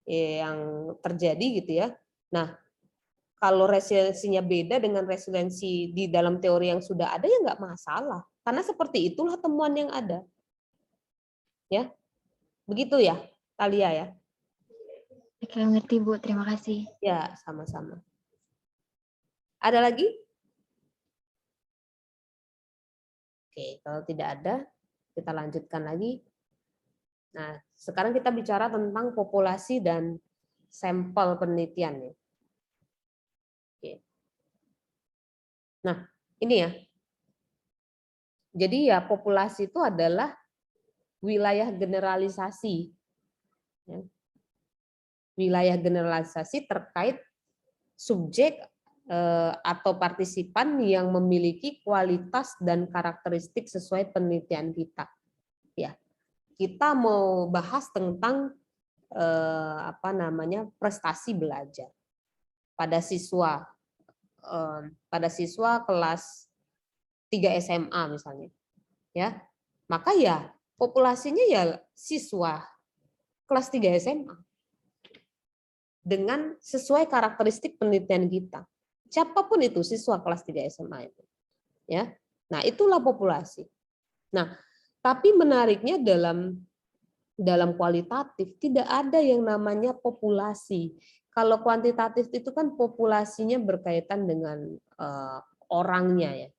Yang terjadi gitu ya. Nah, kalau resiliensinya beda dengan resiliensi di dalam teori yang sudah ada ya nggak masalah. Karena seperti itulah temuan yang ada. Ya. Begitu ya, Thalia ya. Oke, ngerti Bu, terima kasih. Ya, sama-sama. Ada lagi? Oke, kalau tidak ada, kita lanjutkan lagi. Nah, sekarang kita bicara tentang populasi dan sampel penelitian ya. Oke. Nah, ini ya. Jadi ya populasi itu adalah wilayah generalisasi. Ya. Wilayah generalisasi terkait subjek atau partisipan yang memiliki kualitas dan karakteristik sesuai penelitian kita. Ya, kita mau bahas tentang prestasi belajar pada siswa kelas 3 SMA misalnya, ya, maka ya populasinya ya siswa kelas 3 SMA dengan sesuai karakteristik penelitian kita. Siapapun itu siswa kelas 3 SMA itu. Ya. Nah, itulah populasi. Nah, tapi menariknya dalam kualitatif tidak ada yang namanya populasi. Kalau kuantitatif itu kan populasinya berkaitan dengan orangnya ya.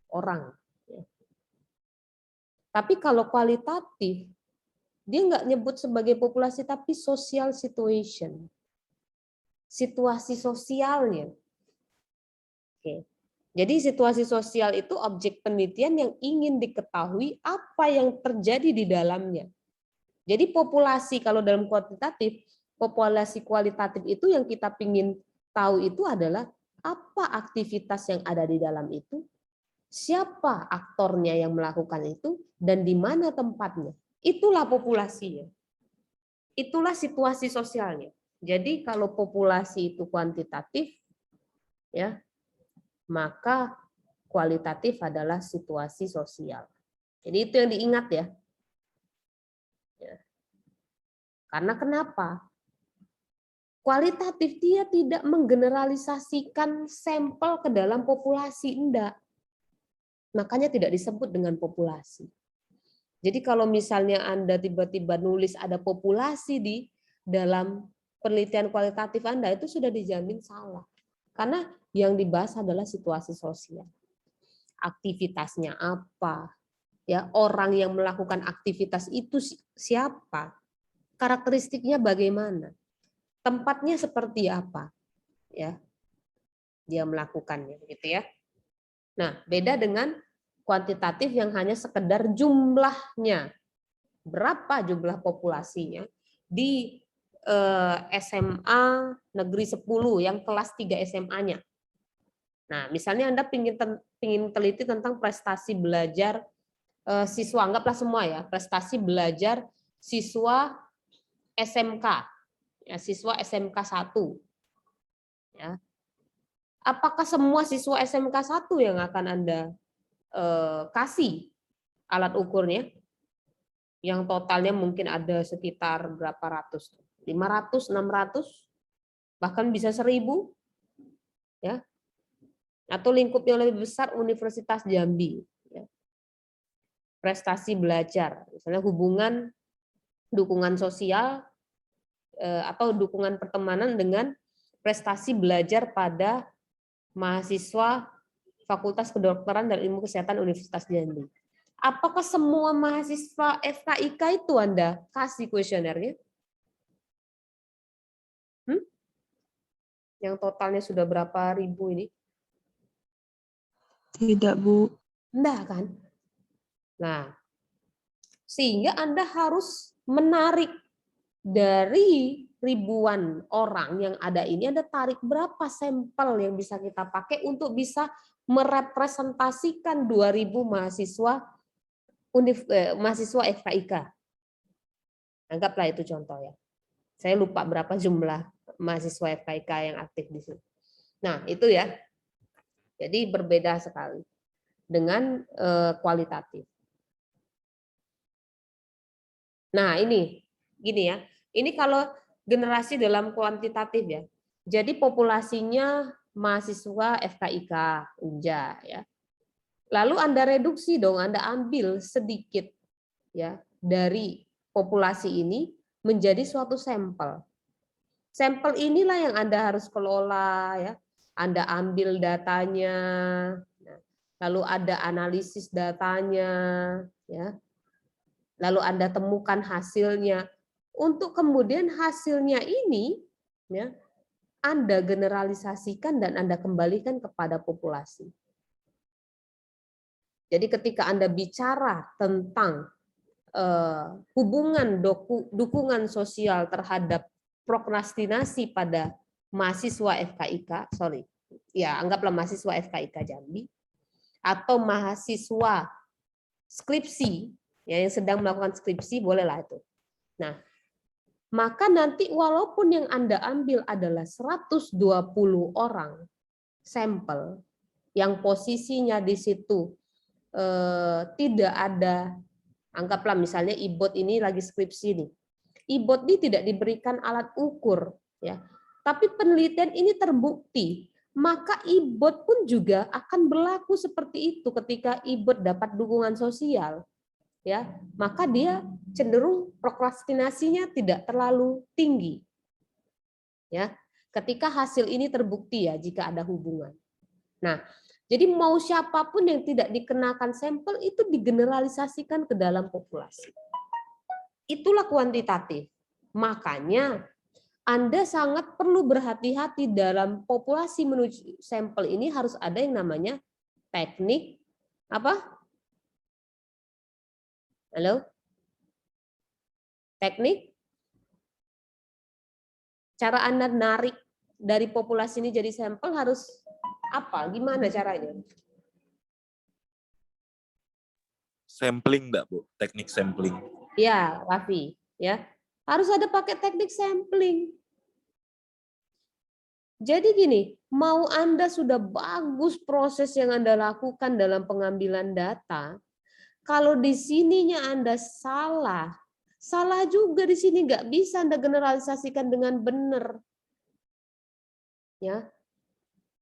Orang. Ya. Tapi kalau kualitatif dia nggak nyebut sebagai populasi tapi social situation. Situasi sosialnya. Oke. Jadi situasi sosial itu objek penelitian yang ingin diketahui apa yang terjadi di dalamnya. Jadi populasi kalau dalam kuantitatif, populasi kualitatif itu yang kita ingin tahu itu adalah apa aktivitas yang ada di dalam itu, siapa aktornya yang melakukan itu, dan di mana tempatnya. Itulah populasinya. Itulah situasi sosialnya. Jadi kalau populasi itu kuantitatif, ya, maka kualitatif adalah situasi sosial. Jadi itu yang diingat ya. Karena kenapa? Kualitatif dia tidak menggeneralisasikan sampel ke dalam populasi, enggak. Makanya tidak disebut dengan populasi. Jadi kalau misalnya Anda tiba-tiba nulis ada populasi di dalam penelitian kualitatif Anda, itu sudah dijamin salah. Karena yang dibahas adalah situasi sosial. Aktivitasnya apa? Ya, orang yang melakukan aktivitas itu siapa? Karakteristiknya bagaimana? Tempatnya seperti apa, ya, dia melakukannya, gitu ya. Nah, beda dengan kuantitatif yang hanya sekedar jumlahnya, berapa jumlah populasinya di SMA Negeri 10 yang kelas 3 SMA-nya. Nah, misalnya Anda ingin teliti tentang prestasi belajar siswa, anggaplah semua ya, prestasi belajar siswa SMK. Ya, siswa SMK 1. Ya. Apakah semua siswa SMK 1 yang akan Anda kasih alat ukurnya? Yang totalnya mungkin ada sekitar berapa ratus? 500, 600, bahkan bisa 1000. Ya. Atau lingkup yang lebih besar Universitas Jambi. Ya. Prestasi belajar, misalnya hubungan dukungan sosial atau dukungan pertemanan dengan prestasi belajar pada mahasiswa Fakultas Kedokteran dan Ilmu Kesehatan Universitas Jambi. Apakah semua mahasiswa FKIK itu Anda kasih kuesionernya? Yang totalnya sudah berapa ribu ini? Tidak, Bu. Enggak kan? Nah, sehingga Anda harus menarik dari ribuan orang yang ada ini, Anda tarik berapa sampel yang bisa kita pakai untuk bisa merepresentasikan 2000 mahasiswa mahasiswa FKIK. Anggaplah itu contoh ya. Saya lupa berapa jumlah mahasiswa FKIK yang aktif di sini. Nah, itu ya. Jadi berbeda sekali dengan kualitatif. Nah, ini gini ya. Ini kalau generasi dalam kuantitatif ya. Jadi populasinya mahasiswa FKIK, UNJA ya. Lalu Anda reduksi dong, Anda ambil sedikit ya dari populasi ini menjadi suatu sampel. Sampel inilah yang Anda harus kelola ya. Anda ambil datanya, lalu ada analisis datanya ya. Lalu Anda temukan hasilnya. Untuk kemudian hasilnya ini ya, Anda generalisasikan dan Anda kembalikan kepada populasi. Jadi ketika Anda bicara tentang hubungan dukungan sosial terhadap prokrastinasi pada mahasiswa FKIK, anggaplah mahasiswa FKIK Jambi, atau mahasiswa skripsi ya, yang sedang melakukan skripsi, bolehlah itu. Nah, maka nanti walaupun yang Anda ambil adalah 120 orang sampel yang posisinya di situ tidak ada, anggaplah misalnya IBOT ini lagi skripsi nih. IBOT ini tidak diberikan alat ukur ya. Tapi penelitian ini terbukti, maka IBOT pun juga akan berlaku seperti itu ketika IBOT dapat dukungan sosial. Ya, maka dia cenderung prokrastinasinya tidak terlalu tinggi. Ya, ketika hasil ini terbukti ya jika ada hubungan. Nah, jadi mau siapapun yang tidak dikenakan sampel itu digeneralisasikan ke dalam populasi. Itulah kuantitatif. Makanya Anda sangat perlu berhati-hati dalam populasi menuju sampel ini, harus ada yang namanya teknik apa? Halo? Teknik? Cara Anda narik dari populasi ini jadi sampel harus apa? Gimana caranya? Sampling enggak, Bu? Teknik sampling. Ya, Raffi, ya. Harus ada pakai teknik sampling. Jadi gini, mau Anda sudah bagus proses yang Anda lakukan dalam pengambilan data, kalau di sininya Anda salah, salah juga di sini, nggak bisa Anda generalisasikan dengan benar. Ya,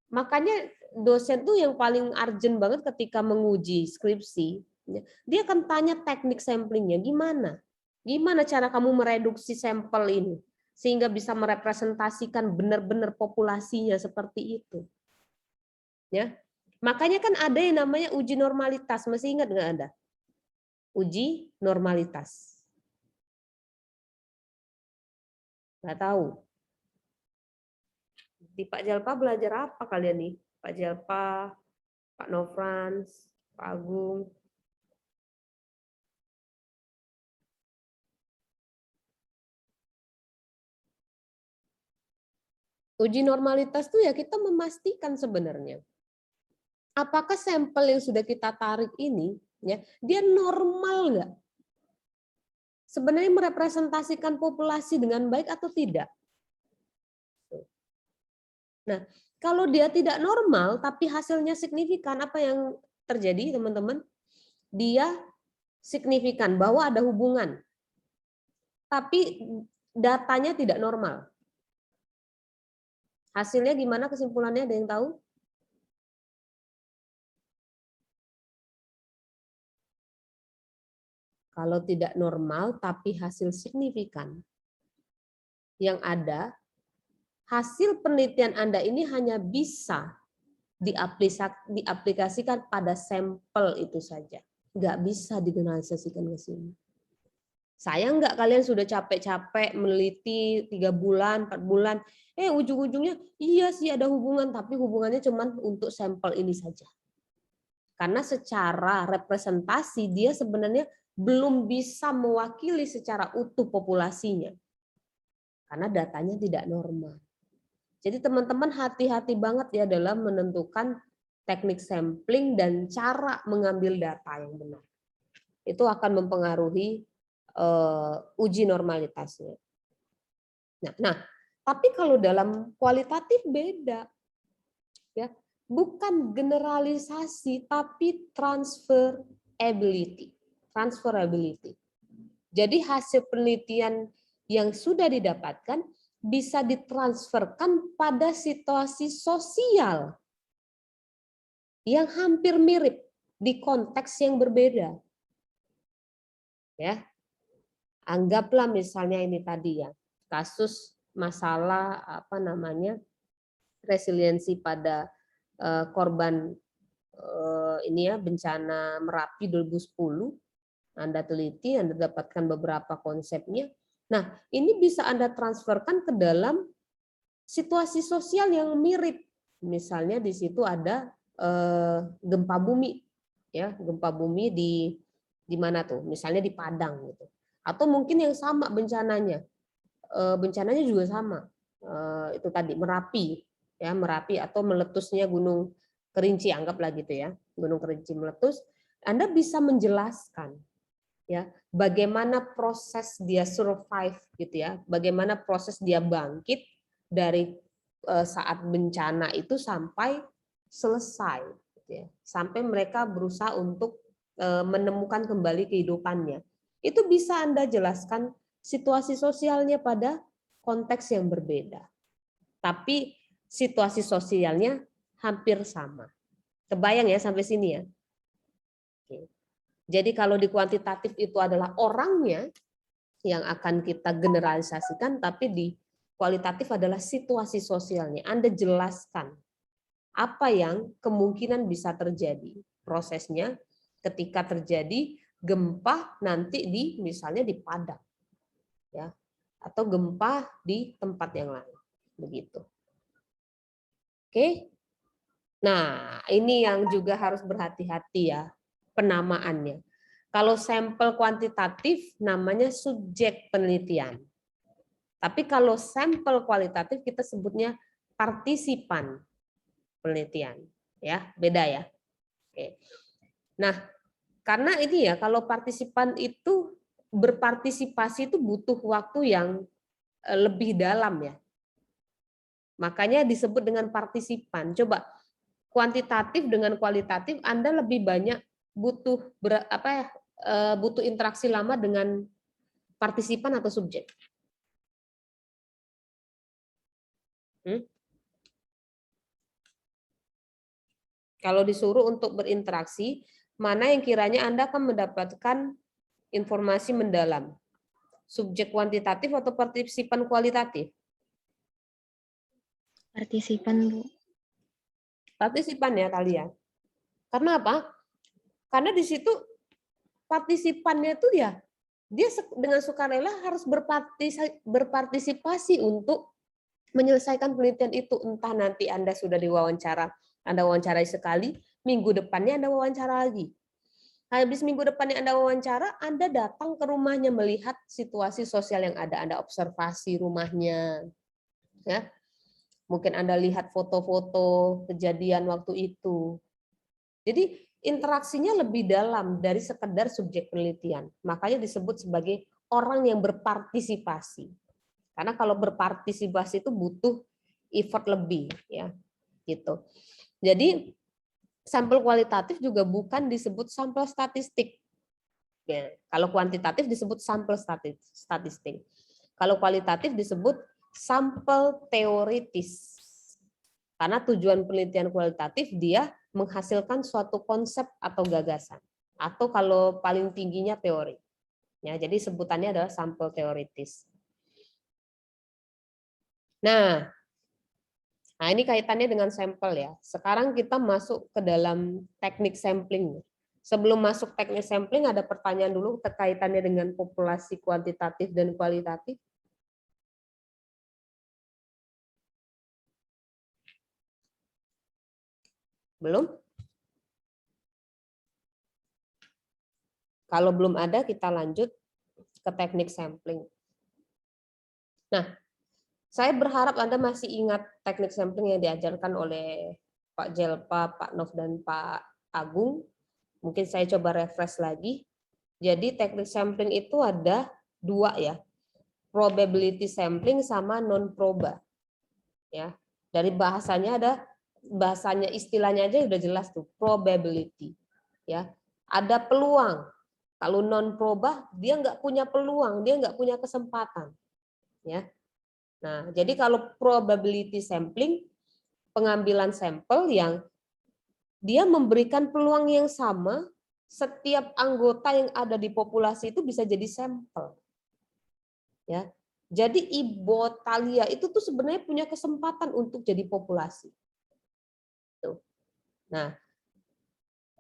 makanya dosen tuh yang paling urgent banget ketika menguji skripsi, dia akan tanya teknik samplingnya gimana, gimana cara kamu mereduksi sampel ini sehingga bisa merepresentasikan benar-benar populasinya seperti itu. Ya, makanya kan ada yang namanya uji normalitas, masih ingat nggak Anda? Uji normalitas. Nggak tahu. Di Pak Jalpa belajar apa kalian nih? Pak Jalpa, Pak Nofrans, Pak Agung. Uji normalitas itu ya kita memastikan sebenarnya apakah sampel yang sudah kita tarik ini ya dia normal nggak? Sebenarnya merepresentasikan populasi dengan baik atau tidak? Nah, kalau dia tidak normal tapi hasilnya signifikan, apa yang terjadi teman-teman? Dia signifikan bahwa ada hubungan, tapi datanya tidak normal. Hasilnya gimana kesimpulannya, ada yang tahu? Kalau tidak normal tapi hasil signifikan, yang ada hasil penelitian Anda ini hanya bisa diaplikasikan pada sampel itu saja. Nggak bisa digeneralisasikan ke sini. Sayang nggak kalian sudah capek-capek meneliti 3 bulan, 4 bulan, ujung-ujungnya iya sih ada hubungan, tapi hubungannya cuma untuk sampel ini saja. Karena secara representasi dia sebenarnya belum bisa mewakili secara utuh populasinya. Karena datanya tidak normal. Jadi teman-teman hati-hati banget ya dalam menentukan teknik sampling dan cara mengambil data yang benar. Itu akan mempengaruhi uji normalitasnya. Nah, tapi kalau dalam kualitatif beda, ya, bukan generalisasi tapi transferability. Jadi hasil penelitian yang sudah didapatkan bisa ditransferkan pada situasi sosial yang hampir mirip di konteks yang berbeda. Ya. Anggaplah misalnya ini tadi ya, kasus masalah resiliensi pada korban ini ya bencana Merapi 2010. Anda teliti, Anda dapatkan beberapa konsepnya. Nah, ini bisa Anda transferkan ke dalam situasi sosial yang mirip. Misalnya di situ ada gempa bumi, ya, gempa bumi di mana tuh? Misalnya di Padang gitu. Atau mungkin yang sama bencananya, bencananya juga sama, itu tadi Merapi, ya Merapi atau meletusnya Gunung Kerinci, anggaplah gitu ya, Gunung Kerinci meletus, Anda bisa menjelaskan, ya bagaimana proses dia survive gitu ya, bagaimana proses dia bangkit dari saat bencana itu sampai selesai, gitu ya, sampai mereka berusaha untuk menemukan kembali kehidupannya. Itu bisa Anda jelaskan situasi sosialnya pada konteks yang berbeda. Tapi situasi sosialnya hampir sama. Kebayang ya sampai sini ya? Oke. Jadi kalau di kuantitatif itu adalah orangnya yang akan kita generalisasikan, tapi di kualitatif adalah situasi sosialnya. Anda jelaskan apa yang kemungkinan bisa terjadi. Prosesnya ketika terjadi gempa nanti di misalnya di Padang, ya, atau gempa di tempat yang lain, begitu. Oke, nah ini yang juga harus berhati-hati ya penamaannya. Kalau sampel kuantitatif namanya subjek penelitian, tapi kalau sampel kualitatif kita sebutnya partisipan penelitian, ya beda ya. Oke, nah. Karena ini ya, kalau partisipan itu berpartisipasi itu butuh waktu yang lebih dalam ya. Makanya disebut dengan partisipan. Coba kuantitatif dengan kualitatif, Anda lebih banyak butuh butuh interaksi lama dengan partisipan atau subjek? Kalau disuruh untuk berinteraksi, mana yang kiranya Anda akan mendapatkan informasi mendalam? Subjek kuantitatif atau partisipan kualitatif? Partisipan, Bu. Partisipan ya kalian. Karena apa? Karena di situ partisipannya itu dia dengan sukarela harus berpartisipasi untuk menyelesaikan penelitian itu. Entah nanti Anda sudah diwawancara, Anda wawancarai sekali, minggu depannya Anda wawancara lagi. Habis minggu depannya Anda wawancara, Anda datang ke rumahnya melihat situasi sosial yang ada. Anda observasi rumahnya. Ya. Mungkin Anda lihat foto-foto kejadian waktu itu. Jadi interaksinya lebih dalam dari sekedar subjek penelitian. Makanya disebut sebagai orang yang berpartisipasi. Karena kalau berpartisipasi itu butuh effort lebih, ya, gitu. Jadi sampel kualitatif juga bukan disebut sampel statistik. Ya, kalau kuantitatif disebut sampel statistik. Kalau kualitatif disebut sampel teoritis. Karena tujuan penelitian kualitatif dia menghasilkan suatu konsep atau gagasan. Atau kalau paling tingginya teori. Ya, jadi sebutannya adalah sampel teoritis. Nah, ini kaitannya dengan sampel ya. Sekarang kita masuk ke dalam teknik sampling. Sebelum masuk teknik sampling, ada pertanyaan dulu kaitannya dengan populasi kuantitatif dan kualitatif. Belum? Kalau belum ada, kita lanjut ke teknik sampling. Nah, saya berharap Anda masih ingat teknik sampling yang diajarkan oleh Pak Jelpa, Pak Nov, dan Pak Agung. Mungkin saya coba refresh lagi. Jadi teknik sampling itu ada dua ya, probability sampling sama non-proba. Ya, dari bahasanya istilahnya aja udah jelas tuh, probability. Ya, ada peluang. Kalau non-proba dia nggak punya peluang, dia nggak punya kesempatan. Ya. Nah, jadi kalau probability sampling, pengambilan sampel yang dia memberikan peluang yang sama, setiap anggota yang ada di populasi itu bisa jadi sampel. Ya. Jadi Ibu Thalia itu tuh sebenarnya punya kesempatan untuk jadi populasi. Tuh. Nah,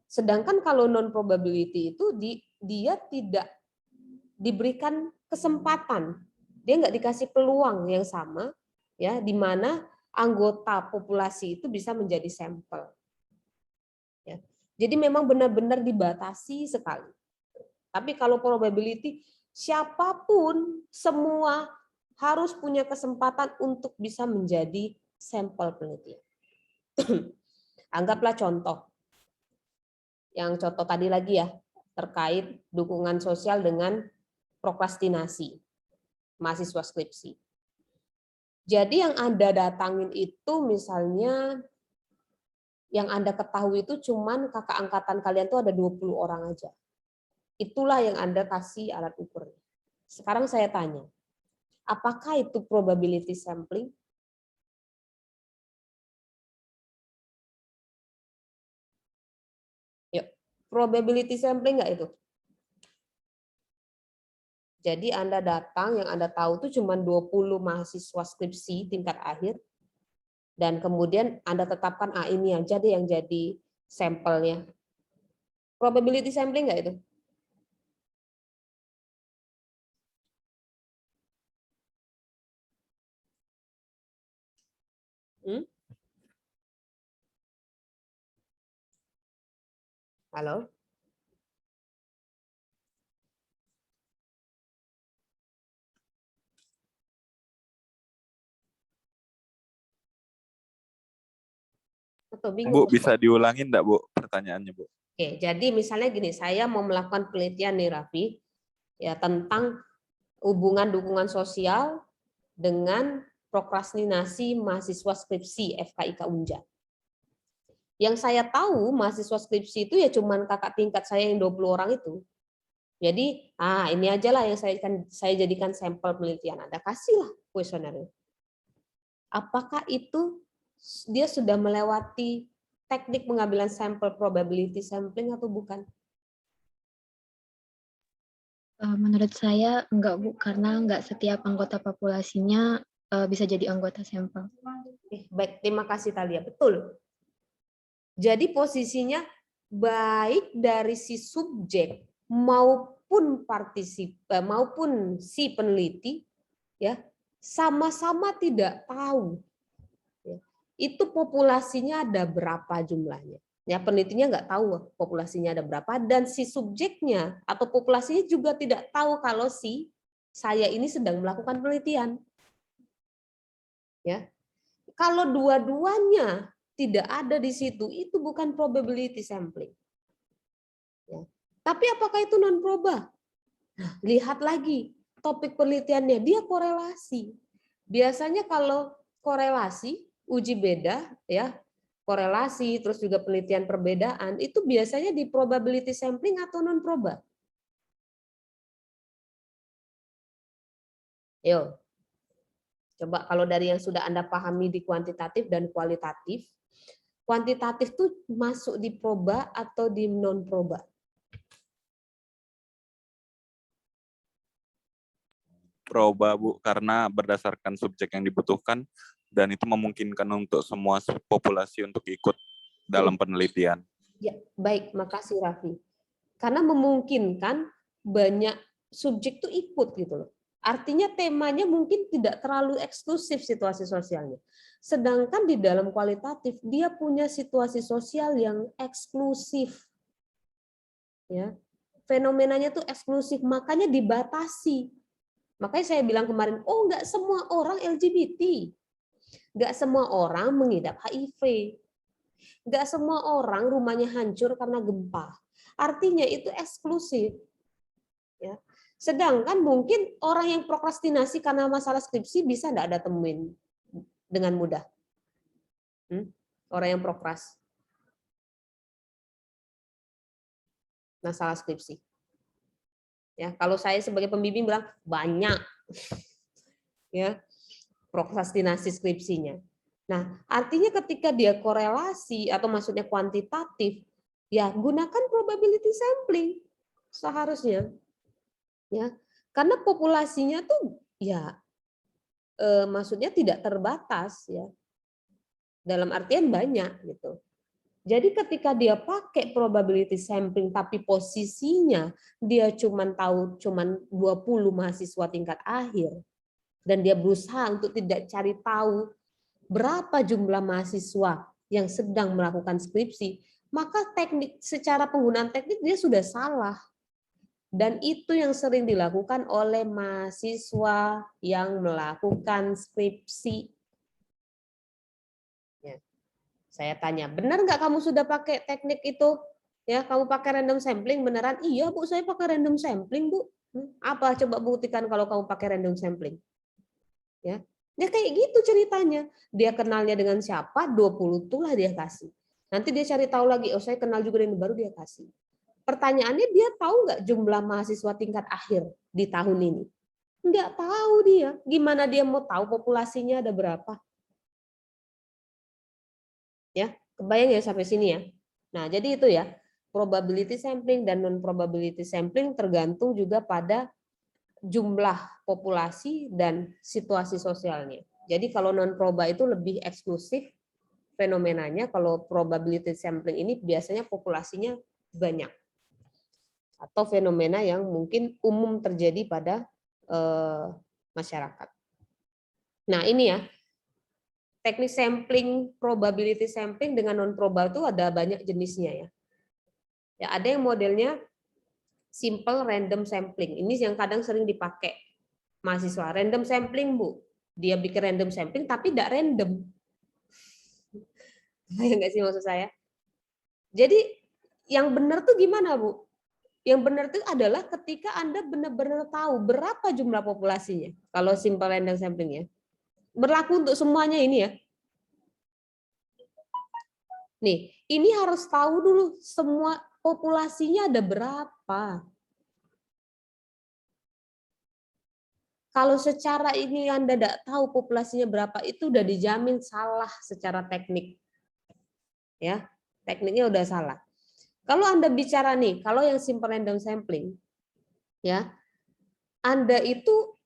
sedangkan kalau non probability itu dia tidak diberikan kesempatan. Dia nggak dikasih peluang yang sama, ya, di mana anggota populasi itu bisa menjadi sampel. Ya. Jadi memang benar-benar dibatasi sekali. Tapi kalau probability, siapapun semua harus punya kesempatan untuk bisa menjadi sampel penelitian. Anggaplah contoh. Yang contoh tadi lagi ya, terkait dukungan sosial dengan prokrastinasi mahasiswa skripsi. Jadi yang Anda datangin itu misalnya yang Anda ketahui itu cuman kakak angkatan kalian tuh ada 20 orang aja. Itulah yang Anda kasih alat ukurnya. Sekarang saya tanya, apakah itu probability sampling? Yuk, probability sampling nggak itu? Jadi Anda datang, yang Anda tahu itu cuma 20 mahasiswa skripsi tingkat akhir, dan kemudian Anda tetapkan, ini aja deh yang jadi sampelnya. Probability sampling nggak itu? Halo? Atau bingung? Bu, bisa diulangin enggak, Bu, pertanyaannya, Bu? Oke, jadi misalnya gini, saya mau melakukan penelitian nih, Raffi, ya, tentang hubungan dukungan sosial dengan prokrastinasi mahasiswa skripsi FKIK Unja. Yang saya tahu mahasiswa skripsi itu ya cuman kakak tingkat saya yang 20 orang itu. Jadi, ini aja lah yang saya jadikan sampel penelitian. Anda kasihlah kuesionernya. Apakah itu dia sudah melewati teknik pengambilan sampel probability sampling atau bukan? Menurut saya enggak, Bu, karena enggak setiap anggota populasinya bisa jadi anggota sampel. Baik, terima kasih Talia. Betul. Jadi posisinya baik dari si subjek maupun maupun si peneliti ya sama-sama tidak tahu ya, itu populasinya ada berapa jumlahnya. Ya, penelitinya nggak tahu populasinya ada berapa dan si subjeknya atau populasinya juga tidak tahu kalau si saya ini sedang melakukan penelitian. Ya. Kalau dua-duanya tidak ada di situ, itu bukan probability sampling. Ya. Tapi apakah itu non proba? Nah, lihat lagi topik penelitiannya, dia korelasi. Biasanya kalau korelasi, uji beda, ya korelasi, terus juga penelitian perbedaan, itu biasanya di probability sampling atau non proba. Yo, coba kalau dari yang sudah Anda pahami di kuantitatif dan kualitatif, kuantitatif itu masuk di proba atau di non proba? Proba, Bu, karena berdasarkan subjek yang dibutuhkan dan itu memungkinkan untuk semua populasi untuk ikut dalam penelitian. Ya, baik, makasih Raffi. Karena memungkinkan banyak subjek itu ikut gitu loh. Artinya temanya mungkin tidak terlalu eksklusif situasi sosialnya. Sedangkan di dalam kualitatif dia punya situasi sosial yang eksklusif. Ya. Fenomenanya tuh eksklusif, makanya dibatasi. Makanya saya bilang kemarin, oh enggak semua orang LGBT. Enggak semua orang mengidap HIV. Enggak semua orang rumahnya hancur karena gempa. Artinya itu eksklusif. Ya. Sedangkan mungkin orang yang prokrastinasi karena masalah skripsi bisa enggak ada temuin dengan mudah. Orang yang prokras. Masalah skripsi. Ya, kalau saya sebagai pembimbing bilang banyak. Ya. Prokrastinasi skripsinya. Nah, artinya ketika dia korelasi atau maksudnya kuantitatif, ya gunakan probability sampling seharusnya. Ya. Karena populasinya tuh ya maksudnya tidak terbatas ya. Dalam artian banyak gitu. Jadi ketika dia pakai probability sampling tapi posisinya dia tahu 20 mahasiswa tingkat akhir dan dia berusaha untuk tidak cari tahu berapa jumlah mahasiswa yang sedang melakukan skripsi, maka teknik secara penggunaan teknik dia sudah salah. Dan itu yang sering dilakukan oleh mahasiswa yang melakukan skripsi. Ya. Saya tanya, benar nggak kamu sudah pakai teknik itu? Ya, kamu pakai random sampling beneran? Iya, Bu, saya pakai random sampling, Bu. Apa coba buktikan kalau kamu pakai random sampling? Ya. Dia kayak gitu ceritanya. Dia kenalnya dengan siapa, 20 itulah dia kasih. Nanti dia cari tahu lagi, oh saya kenal juga dengan baru dia kasih. Pertanyaannya dia tahu nggak jumlah mahasiswa tingkat akhir di tahun ini? Nggak tahu dia. Gimana dia mau tahu populasinya ada berapa? Ya, kebayang ya sampai sini ya. Nah, jadi itu ya. Probability sampling dan non probability sampling tergantung juga pada jumlah populasi dan situasi sosialnya. Jadi kalau non proba itu lebih eksklusif fenomenanya, kalau probability sampling ini biasanya populasinya banyak. Atau fenomena yang mungkin umum terjadi pada masyarakat. Nah, ini ya. Teknik sampling, probability sampling dengan non proba itu ada banyak jenisnya ya. Ya, ada yang modelnya simple random sampling. Ini yang kadang sering dipakai mahasiswa. Random sampling, Bu. Dia bikin random sampling tapi tidak random. Ya nggak sih maksud saya? Jadi yang benar tuh gimana, Bu? Yang benar itu adalah ketika Anda benar-benar tahu berapa jumlah populasinya. Kalau simple random sampling ya. Berlaku untuk semuanya ini ya. Nih, ini harus tahu dulu semua populasinya ada berapa. Kalau secara ini Anda tidak tahu populasinya berapa, itu udah dijamin salah secara teknik. Ya, tekniknya udah salah. Kalau Anda bicara nih, kalau yang simple random sampling, ya, Anda itu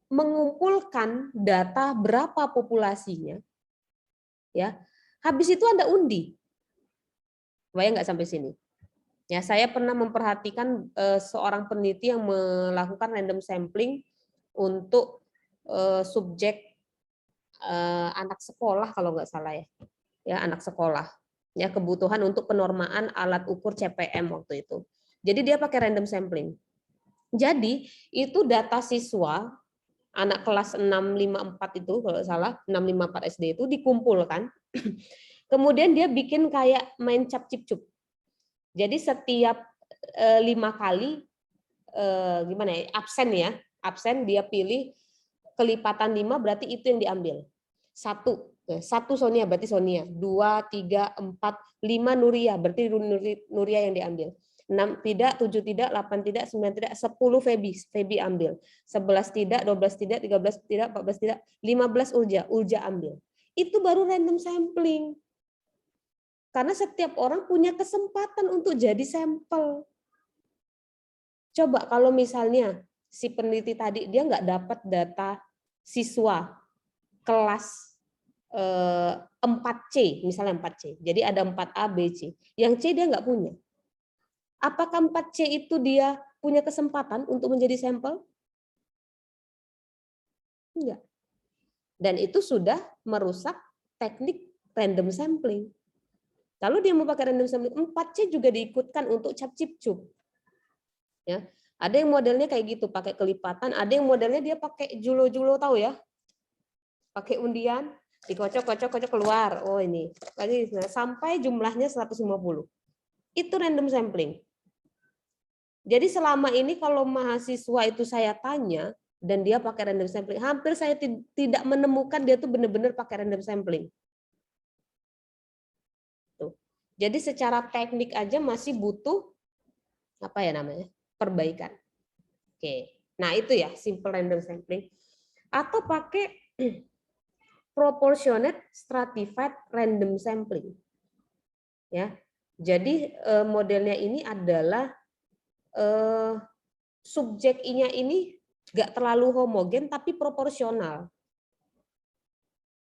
mengumpulkan data berapa populasinya, ya, habis itu Anda undi. Bayang nggak sampai sini? Ya, saya pernah memperhatikan seorang peneliti yang melakukan random sampling untuk subjek anak sekolah kalau nggak salah ya anak sekolah. Ya, kebutuhan untuk penormaan alat ukur CPM waktu itu. Jadi dia pakai random sampling. Jadi itu data siswa anak kelas 654 itu kalau nggak salah 654 SD itu dikumpulkan. Kemudian dia bikin kayak main cap cip cup. Jadi setiap 5 kali gimana ya, absen dia pilih kelipatan 5 berarti itu yang diambil. 1 Sonia berarti Sonia, 2, 3, 4, 5 Nuria berarti Nuria yang diambil. 6 tidak, 7 tidak, 8 tidak, 9 tidak, 10 Febi ambil. 11 tidak, 12 tidak, 13 tidak, 14 tidak, 15 Ulja ambil. Itu baru random sampling. Karena setiap orang punya kesempatan untuk jadi sampel. Coba kalau misalnya si peneliti tadi dia nggak dapat data siswa kelas 4C, misalnya 4C. Jadi ada 4A, B, C. Yang C dia nggak punya. Apakah 4C itu dia punya kesempatan untuk menjadi sampel? Enggak. Dan itu sudah merusak teknik random sampling. Kalau dia mau pakai random sampling, 4C juga diikutkan untuk cap cip cup. Ya, ada yang modelnya kayak gitu, pakai kelipatan, ada yang modelnya dia pakai julo-julo tahu ya? Pakai undian, dikocok-kocok keluar. Oh ini. Lagi sampai jumlahnya 150. Itu random sampling. Jadi selama ini kalau mahasiswa itu saya tanya dan dia pakai random sampling, hampir saya tidak menemukan dia tuh benar-benar pakai random sampling. Jadi secara teknik aja masih butuh apa ya namanya? Perbaikan. Oke. Nah, itu ya simple random sampling atau pakai proportionate stratified random sampling. Ya. Jadi modelnya ini adalah subjek I-nya ini enggak terlalu homogen tapi proporsional.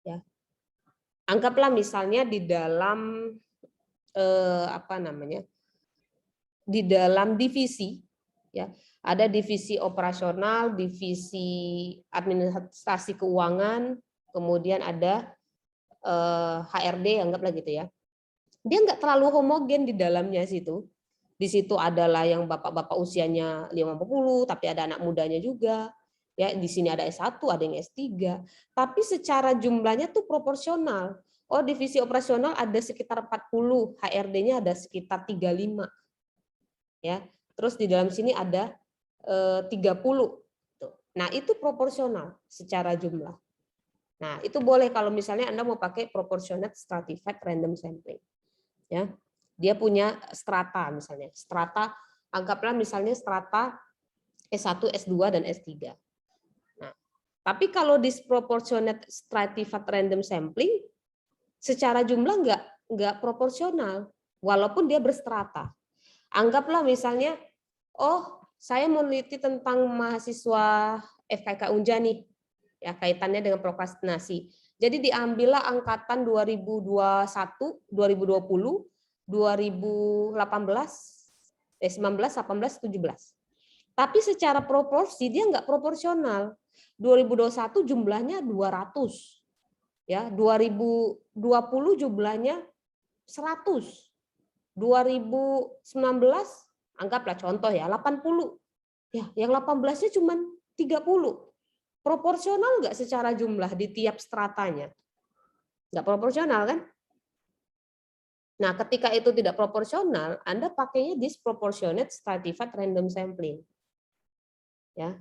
Ya. Anggaplah misalnya di dalam di dalam divisi ya ada divisi operasional, divisi administrasi keuangan, kemudian ada HRD anggaplah gitu ya. Dia nggak terlalu homogen di dalamnya situ. Di situ adalah yang bapak-bapak usianya 50 tapi ada anak mudanya juga. Ya, di sini ada S1, ada yang S3. Tapi secara jumlahnya tuh proporsional. Oh, divisi operasional ada sekitar 40, HRD-nya ada sekitar 35. Ya. Terus di dalam sini ada 30. Nah, itu proporsional secara jumlah. Nah, itu boleh kalau misalnya Anda mau pakai proportionate stratified random sampling. Ya. Dia punya strata misalnya. Strata anggaplah misalnya strata S1, S2 dan S3. Nah, tapi kalau disproportionate stratified random sampling secara jumlah nggak proporsional, walaupun dia berstrata. Anggaplah misalnya, oh saya meneliti tentang mahasiswa FKK Unja nih, ya kaitannya dengan prokrastinasi. Jadi diambillah angkatan 2021, 2020, 2018, 19, 18, 17. Tapi secara proporsi dia nggak proporsional. 2021 jumlahnya 200. Ya, 2020 jumlahnya 100. 2019 anggaplah contoh ya 80. Ya, yang 18-nya cuma 30. Proporsional nggak secara jumlah di tiap stratanya? Nggak proporsional kan? Nah, ketika itu tidak proporsional, Anda pakainya disproportionate stratified random sampling. Ya.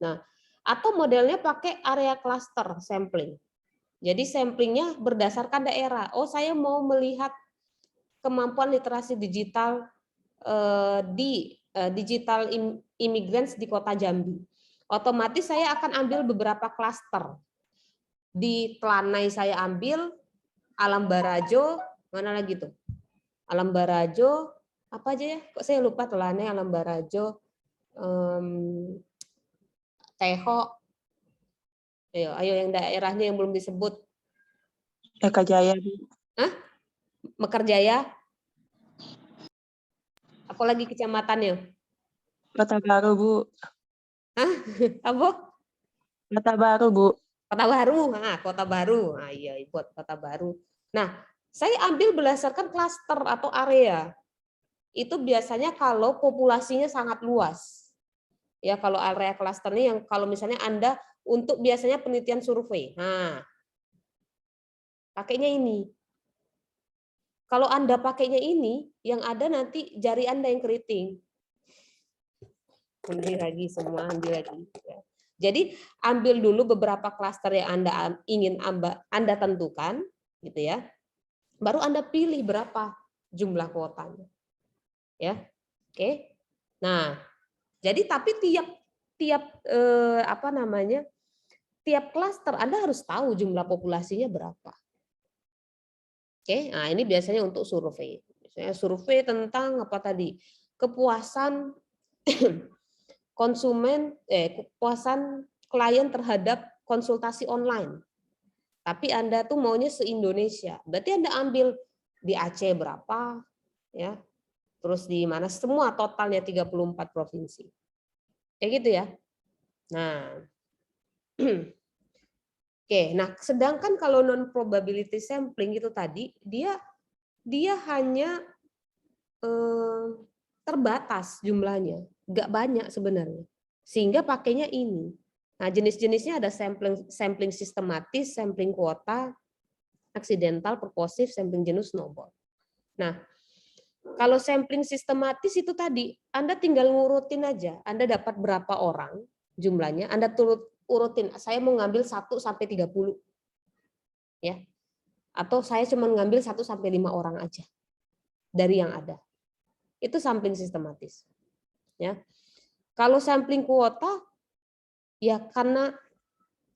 Nah, Atau modelnya pakai area cluster sampling. Jadi samplingnya berdasarkan daerah. Oh, saya mau melihat kemampuan literasi digital di digital immigrants di kota Jambi. Otomatis saya akan ambil beberapa klaster. Di Telanai saya ambil, Alam Barajo, mana lagi tuh? Alam Barajo, apa aja ya? Kok saya lupa Telanai, Alam Barajo, Teho. Ayo yang daerahnya yang belum disebut. Eka Jaya, Bu. Hah? Mekarjaya. Apalagi kecamatannya? Kota Baru, Bu. Hah? Apa? Kota Baru, Bu. Kota Baru. Nah, Kota Baru. Nah, iya, buat Kota Baru. Nah, saya ambil berdasarkan klaster atau area. Itu biasanya kalau populasinya sangat luas. Ya, kalau area klaster ini yang kalau misalnya Anda untuk biasanya penelitian survei. Nah, pakainya ini. Kalau Anda pakainya ini, yang ada nanti jari Anda yang keriting. Ambil lagi semua, ambil lagi. Jadi ambil dulu beberapa klaster yang Anda ingin Anda tentukan, gitu ya. Baru Anda pilih berapa jumlah kuotanya. Ya, oke. Nah, jadi tapi tiap klaster Anda harus tahu jumlah populasinya berapa. Oke, nah ini biasanya untuk survei. Misalnya survei tentang apa tadi? Kepuasan kepuasan klien terhadap konsultasi online. Tapi Anda tuh maunya se-Indonesia. Berarti Anda ambil di Aceh berapa, ya. Terus di mana semua totalnya 34 provinsi. Kayak gitu ya. Nah. Oke, nah sedangkan kalau non probability sampling itu tadi dia hanya terbatas jumlahnya, nggak banyak sebenarnya. Sehingga pakainya ini. Nah, jenis-jenisnya ada sampling sistematis, sampling kuota, aksidental, purposive, sampling jenuh, snowball. Nah, kalau sampling sistematis itu tadi, Anda tinggal ngurutin aja. Anda dapat berapa orang jumlahnya, Anda urutin. Saya mau ngambil 1 sampai 30. Ya. Atau saya cuma ngambil 1 sampai 5 orang aja dari yang ada. Itu sampling sistematis. Ya. Kalau sampling kuota, ya karena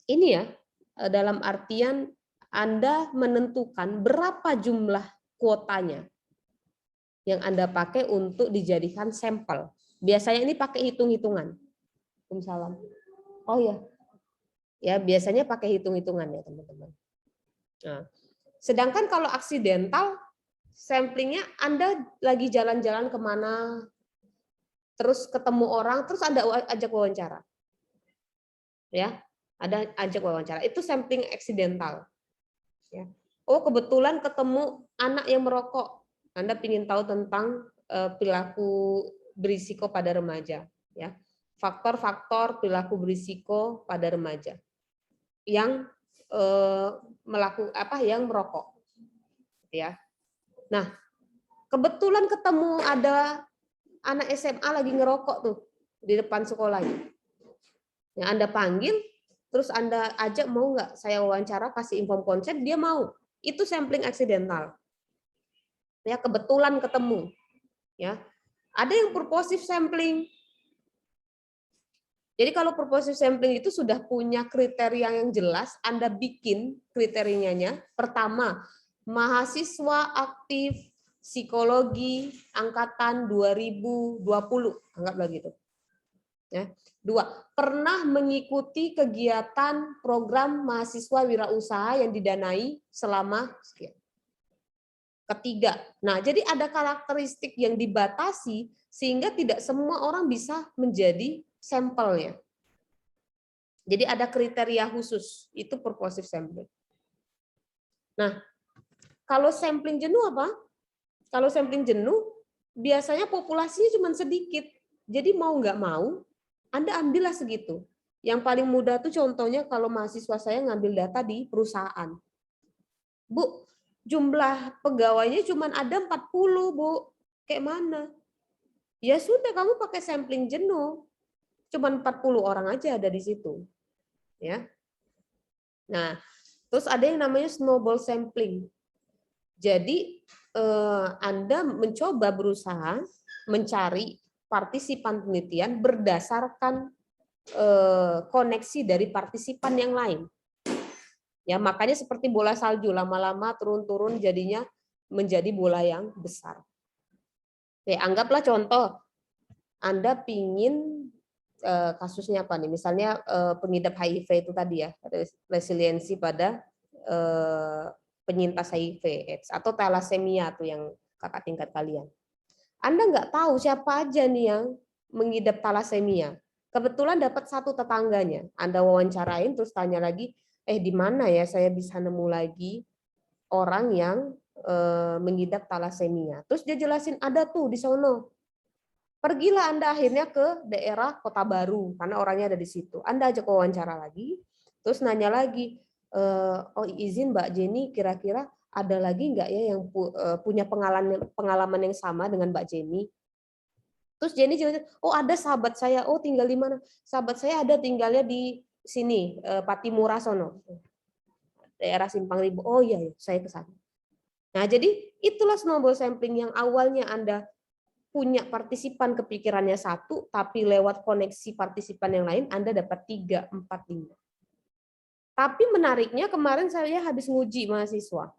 ini ya, dalam artian Anda menentukan berapa jumlah kuotanya yang Anda pakai untuk dijadikan sampel. Biasanya ini pakai hitung-hitungan. Waalaikumsalam. Oh ya, ya biasanya pakai hitung-hitungan ya teman-teman. Nah, sedangkan kalau aksidental, samplingnya Anda lagi jalan-jalan kemana, terus ketemu orang, terus Anda ajak wawancara. Ya, ada ajak wawancara. Itu sampling aksidental. Ya. Oh, kebetulan ketemu anak yang merokok. Anda ingin tahu tentang perilaku berisiko pada remaja. Ya. Faktor-faktor perilaku berisiko pada remaja yang yang merokok. Ya. Nah, kebetulan ketemu ada anak SMA lagi ngerokok tuh di depan sekolahnya. Yang Anda panggil, terus Anda ajak mau nggak saya wawancara, kasih inform konsep, dia mau. Itu sampling aksidental. Ya, kebetulan ketemu. Ya. Ada yang purposive sampling. Jadi kalau purposive sampling itu sudah punya kriteria yang jelas, Anda bikin kriterianya. Pertama, mahasiswa aktif psikologi angkatan 2020, anggaplah gitu. Ya. 2, pernah mengikuti kegiatan program mahasiswa wirausaha yang didanai selama sekian. Ketiga, nah jadi ada karakteristik yang dibatasi sehingga tidak semua orang bisa menjadi sampelnya. Jadi ada kriteria khusus, itu purposive sampling. Nah, kalau sampling jenuh apa? Kalau sampling jenuh, biasanya populasinya cuma sedikit. Jadi mau nggak mau, Anda ambillah segitu. Yang paling mudah tuh contohnya kalau mahasiswa saya ngambil data di perusahaan. Bu, jumlah pegawainya cuma ada 40, Bu. Kayak mana? Ya sudah, kamu pakai sampling jenuh. Cuma 40 orang aja ada di situ. ya. Nah, terus ada yang namanya snowball sampling. Jadi Anda mencoba berusaha mencari partisipan penelitian berdasarkan koneksi dari partisipan yang lain. Ya, makanya seperti bola salju, lama-lama turun-turun jadinya menjadi bola yang besar. Oke, anggaplah contoh Anda pingin kasusnya apa nih? Misalnya pengidap HIV itu tadi ya, resiliensi pada penyintas HIV/AIDS atau thalassemia tuh yang kakak tingkat kalian. Anda nggak tahu siapa aja nih yang mengidap thalassemia. Kebetulan dapat satu tetangganya. Anda wawancarain terus tanya lagi, di mana ya saya bisa nemu lagi orang yang mengidap thalassemia. Terus dia jelasin ada tuh di sono. Pergilah Anda akhirnya ke daerah Kota Baru karena orangnya ada di situ. Anda ajak wawancara lagi, terus nanya lagi, oh izin Mbak Jenny, kira-kira ada lagi nggak ya yang punya pengalaman yang sama dengan Mbak Jenny? Terus Jenny jelasin, oh ada sahabat saya, oh tinggal di mana? Sahabat saya ada tinggalnya di sini, Patimura sono, daerah Simpang Ribu. Oh iya, saya ke sana. Nah jadi itulah snowball sampling yang awalnya Anda punya partisipan kepikirannya satu, tapi lewat koneksi partisipan yang lain Anda dapat 3, 4, 5. Tapi menariknya kemarin saya habis nguji mahasiswa.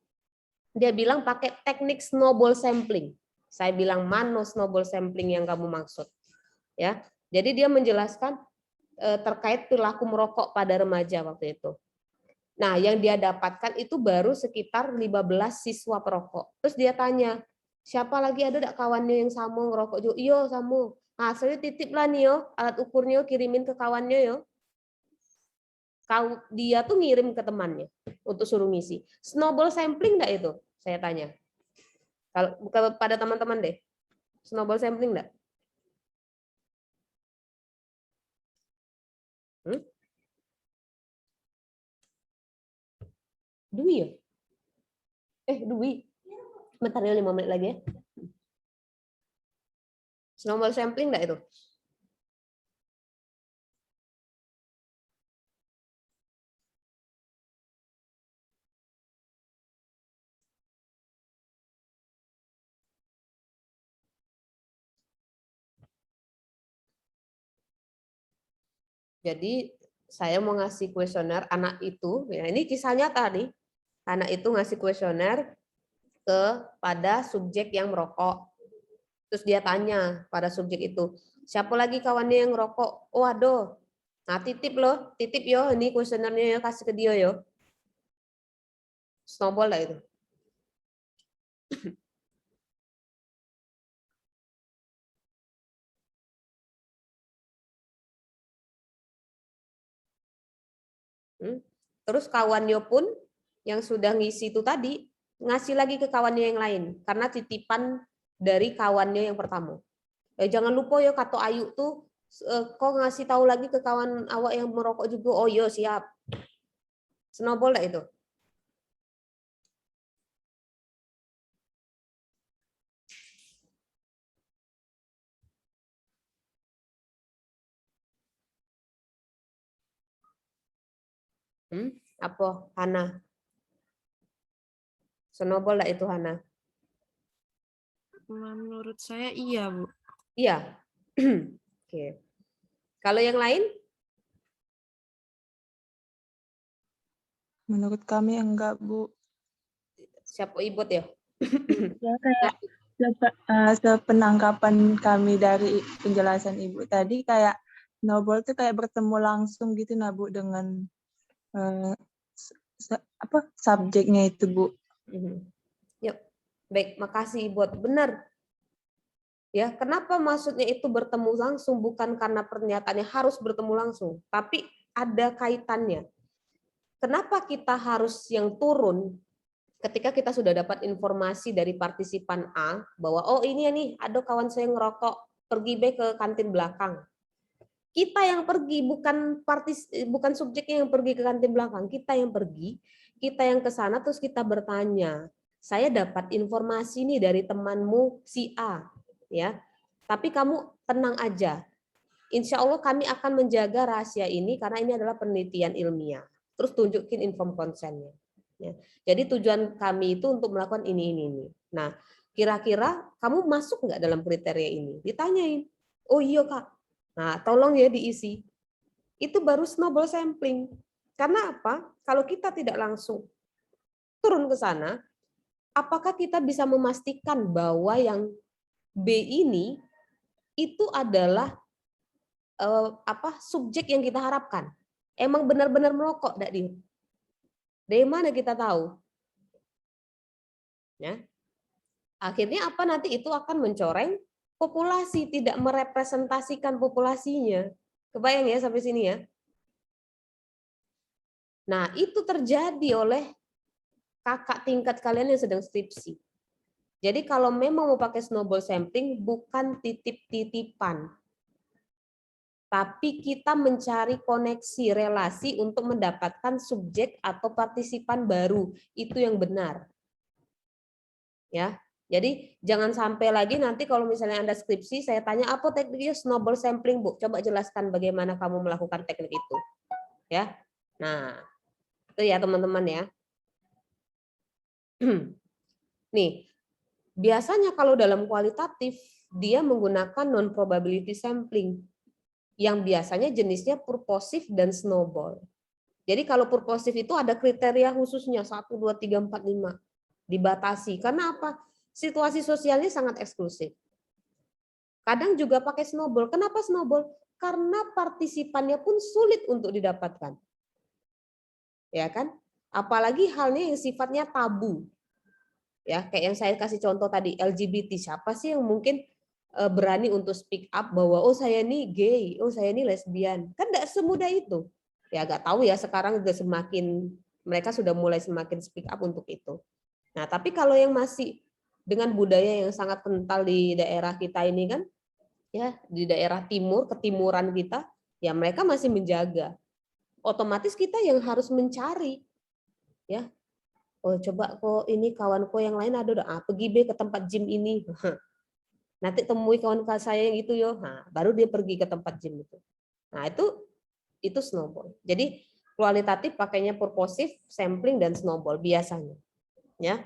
Dia bilang pakai teknik snowball sampling. Saya bilang mana snowball sampling yang kamu maksud? Ya. Jadi dia menjelaskan terkait perilaku merokok pada remaja waktu itu. Nah, yang dia dapatkan itu baru sekitar 15 siswa perokok. Terus dia tanya, siapa lagi ada enggak kawannya yang sama ngerokok juga? Iya, sama. Nah, saya titip lah nih yo, alat ukurnya kirimin ke kawannya yo. Dia tuh ngirim ke temannya untuk suruh ngisi. Snowball sampling enggak itu? Saya tanya. Kalau pada teman-teman deh. Snowball sampling enggak? Dwi ya? Dwi. Bentar ya 5 menit lagi ya. Snowball sampling enggak itu? Jadi saya mau ngasih kuesioner anak itu, ya ini kisahnya tadi, anak itu ngasih kuesioner kepada subjek yang merokok. Terus dia tanya pada subjek itu, siapa lagi kawannya yang merokok? Oh aduh, nah titip yo, ini kuesionernya ya kasih ke dia yo. Snowball lah itu. Terus kawannya pun yang sudah ngisi itu tadi ngasih lagi ke kawannya yang lain karena titipan dari kawannya yang pertama. Jangan lupa ya Kato Ayu tuh kok ngasih tahu lagi ke kawan awak yang merokok juga. Oh iya siap. Snowball lah itu. Apa Hana? Snowball lah itu Hana. Menurut saya iya, Bu. Iya. Oke. Kalau yang lain? Menurut kami enggak, Bu. Siapa Ibot ya? Ya kayak sepenangkapan kami dari penjelasan Ibu tadi kayak snowball tuh kayak bertemu langsung gitu nah Bu dengan subjeknya itu Bu. Yuk, baik, makasih Ibot. Benar. Ya, kenapa maksudnya itu bertemu langsung bukan karena pernyataannya harus bertemu langsung, tapi ada kaitannya. Kenapa kita harus yang turun ketika kita sudah dapat informasi dari partisipan A bahwa oh ini nih ada kawan saya ngerokok, pergi ke kantin belakang. Kita yang pergi, bukan subjeknya yang pergi ke kantin belakang, kita yang pergi, kita yang ke sana terus kita bertanya. Saya dapat informasi nih dari temanmu si A, ya. Tapi kamu tenang aja. insya Allah kami akan menjaga rahasia ini karena ini adalah penelitian ilmiah. Terus tunjukin inform konsennya. Ya. Jadi tujuan kami itu untuk melakukan ini. Nah, kira-kira kamu masuk nggak dalam kriteria ini? Ditanyain. Oh iya Kak. Nah, tolong ya diisi. Itu baru snowball sampling. Karena apa? Kalau kita tidak langsung turun ke sana, apakah kita bisa memastikan bahwa yang B ini itu adalah subjek yang kita harapkan? Emang benar-benar merokok, Dak Dio? Dari mana kita tahu? Ya. Akhirnya apa nanti itu akan mencoreng populasi, tidak merepresentasikan populasinya. Kebayang ya sampai sini ya? Nah, itu terjadi oleh kakak tingkat kalian yang sedang skripsi. Jadi kalau memang mau pakai snowball sampling, bukan titip-titipan. Tapi kita mencari koneksi, relasi untuk mendapatkan subjek atau partisipan baru. Itu yang benar. Ya. Jadi jangan sampai lagi nanti kalau misalnya Anda skripsi, saya tanya apa tekniknya snowball sampling, Bu? Coba jelaskan bagaimana kamu melakukan teknik itu. Ya. Nah, itu ya teman-teman ya. Nih, biasanya kalau dalam kualitatif dia menggunakan non probability sampling yang biasanya jenisnya purposive dan snowball. Jadi kalau purposive itu ada kriteria khususnya 1 2 3 4 5 dibatasi. Karena apa? Situasi sosialnya sangat eksklusif. Kadang juga pakai snowball. Kenapa snowball? Karena partisipannya pun sulit untuk didapatkan. Ya kan? Apalagi halnya yang sifatnya tabu. Ya, kayak yang saya kasih contoh tadi LGBT, siapa sih yang mungkin berani untuk speak up bahwa oh saya ini gay, oh saya ini lesbian. Kan enggak semudah itu. Ya enggak tahu ya sekarang udah semakin mereka sudah mulai semakin speak up untuk itu. Nah, tapi kalau yang masih dengan budaya yang sangat kental di daerah kita ini kan, ya di daerah timur, ketimuran kita, ya mereka masih menjaga. Otomatis kita yang harus mencari, ya. Oh coba kok ini kawanku yang lain ada, pergi be ke tempat gym ini. Nanti temui kawan saya yang itu yo, nah, baru dia pergi ke tempat gym itu. Nah itu snowball. Jadi kualitatif pakainya purposive, sampling dan snowball biasanya. Ya.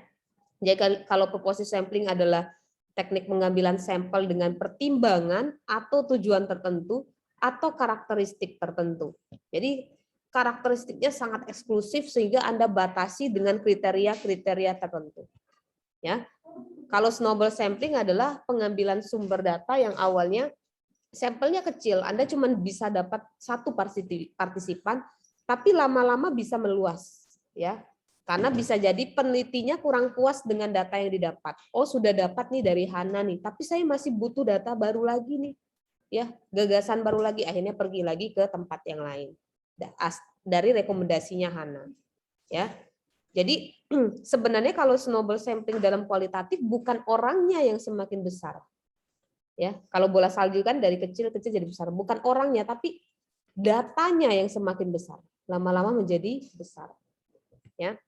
Jadi kalau purposive sampling adalah teknik pengambilan sampel dengan pertimbangan atau tujuan tertentu atau karakteristik tertentu. Jadi karakteristiknya sangat eksklusif sehingga Anda batasi dengan kriteria-kriteria tertentu. Ya. Kalau snowball sampling adalah pengambilan sumber data yang awalnya sampelnya kecil, Anda cuma bisa dapat satu partisipan, tapi lama-lama bisa meluas, ya. Karena bisa jadi penelitinya kurang puas dengan data yang didapat. Oh, sudah dapat nih dari Hana nih, tapi saya masih butuh data baru lagi nih. Ya, gagasan baru lagi, akhirnya pergi lagi ke tempat yang lain. Dari rekomendasinya Hana. Ya. Jadi sebenarnya kalau snowball sampling dalam kualitatif bukan orangnya yang semakin besar. Ya, kalau bola salju kan dari kecil-kecil jadi besar, bukan orangnya tapi datanya yang semakin besar. Lama-lama menjadi besar. Ya.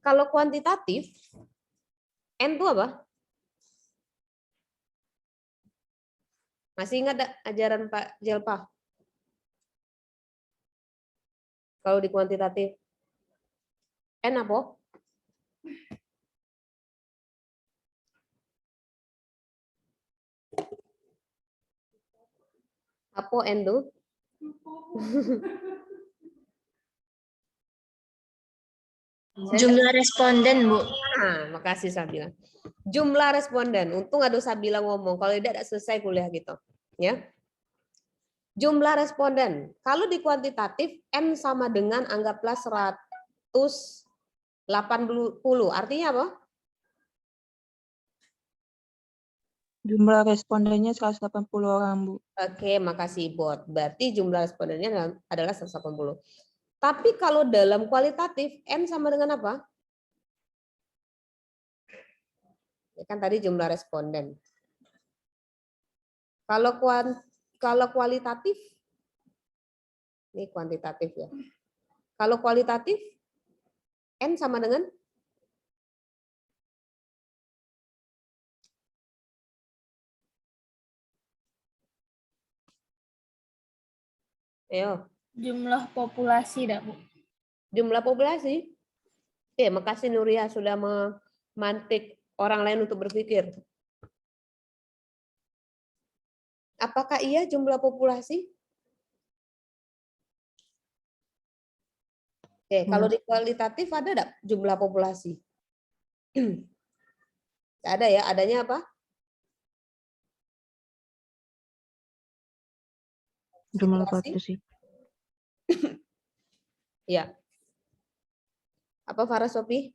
Kalau kuantitatif, N itu apa? Masih ingat ajaran Pak Jelpa? Kalau di kuantitatif, N apa? Apa N itu? Jumlah responden, Bu. Nah, makasih Sabila. Jumlah responden. Untung ada Sabila ngomong. Kalau tidak selesai kuliah gitu. Ya. Jumlah responden. Kalau di kuantitatif N sama dengan anggaplah 180. Artinya apa? Jumlah respondennya 180 orang, Bu. Oke, makasih Bot. Berarti jumlah respondennya adalah 180. Tapi kalau dalam kualitatif, N sama dengan apa? Ya kan tadi jumlah responden. Kalau kualitatif, ini kuantitatif ya. Kalau kualitatif, N sama dengan? Ayo, Jumlah populasi, dak, Bu. jumlah populasi. Makasih Nuria sudah memantik orang lain untuk berpikir. Apakah iya jumlah populasi? Kalau di kualitatif ada enggak jumlah populasi? Nggak ada ya, adanya apa? Jumlah Situasi? partisipan. Ya. Apa Farah Sofi?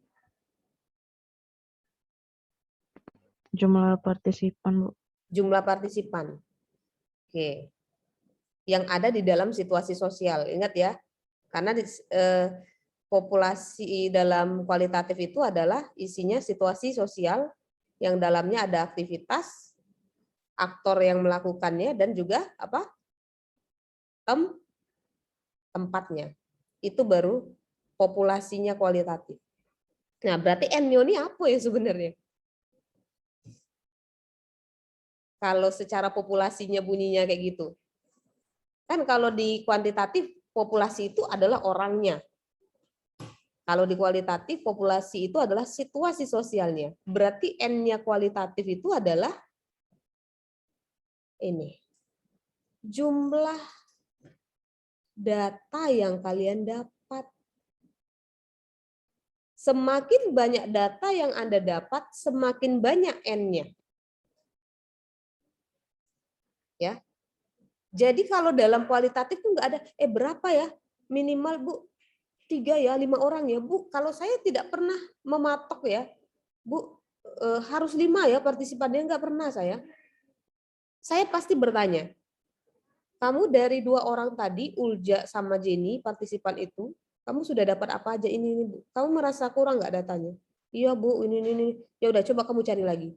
Jumlah partisipan, Bu. Jumlah partisipan. Oke. Yang ada di dalam situasi sosial. Ingat ya, karena populasi dalam kualitatif itu adalah isinya situasi sosial yang dalamnya ada aktivitas, aktor yang melakukannya, dan juga apa? Tempatnya. Itu baru populasinya kualitatif. Nah, berarti N-nya ini apa ya sebenarnya? Kalau secara populasinya bunyinya kayak gitu. Kan kalau di kuantitatif, populasi itu adalah orangnya. Kalau di kualitatif, populasi itu adalah situasi sosialnya. Berarti N-nya kualitatif itu adalah ini. Jumlah data yang kalian dapat. Semakin banyak data yang Anda dapat, semakin banyak N-nya. Ya. Jadi kalau dalam kualitatif itu nggak ada, berapa ya? Minimal Bu, 3 ya, 5 orang ya. Bu, kalau saya tidak pernah mematok ya. Bu, harus 5 ya partisipannya, nggak pernah saya. Saya pasti bertanya, kamu dari 2 orang tadi, Ulja sama Jenny, partisipan itu, kamu sudah dapat apa aja ini Bu? Kamu merasa kurang nggak datanya? Iya Bu, ini. Ya udah, coba kamu cari lagi.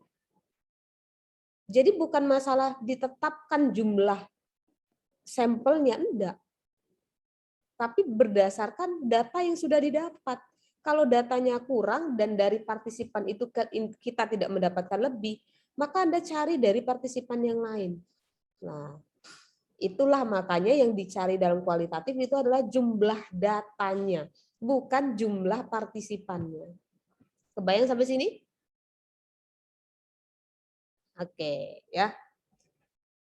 Jadi bukan masalah ditetapkan jumlah sampelnya, enggak. Tapi berdasarkan data yang sudah didapat. Kalau datanya kurang dan dari partisipan itu kita tidak mendapatkan lebih, maka Anda cari dari partisipan yang lain. Nah, itulah makanya yang dicari dalam kualitatif itu adalah jumlah datanya, bukan jumlah partisipannya. Kebayang sampai sini? Oke, ya.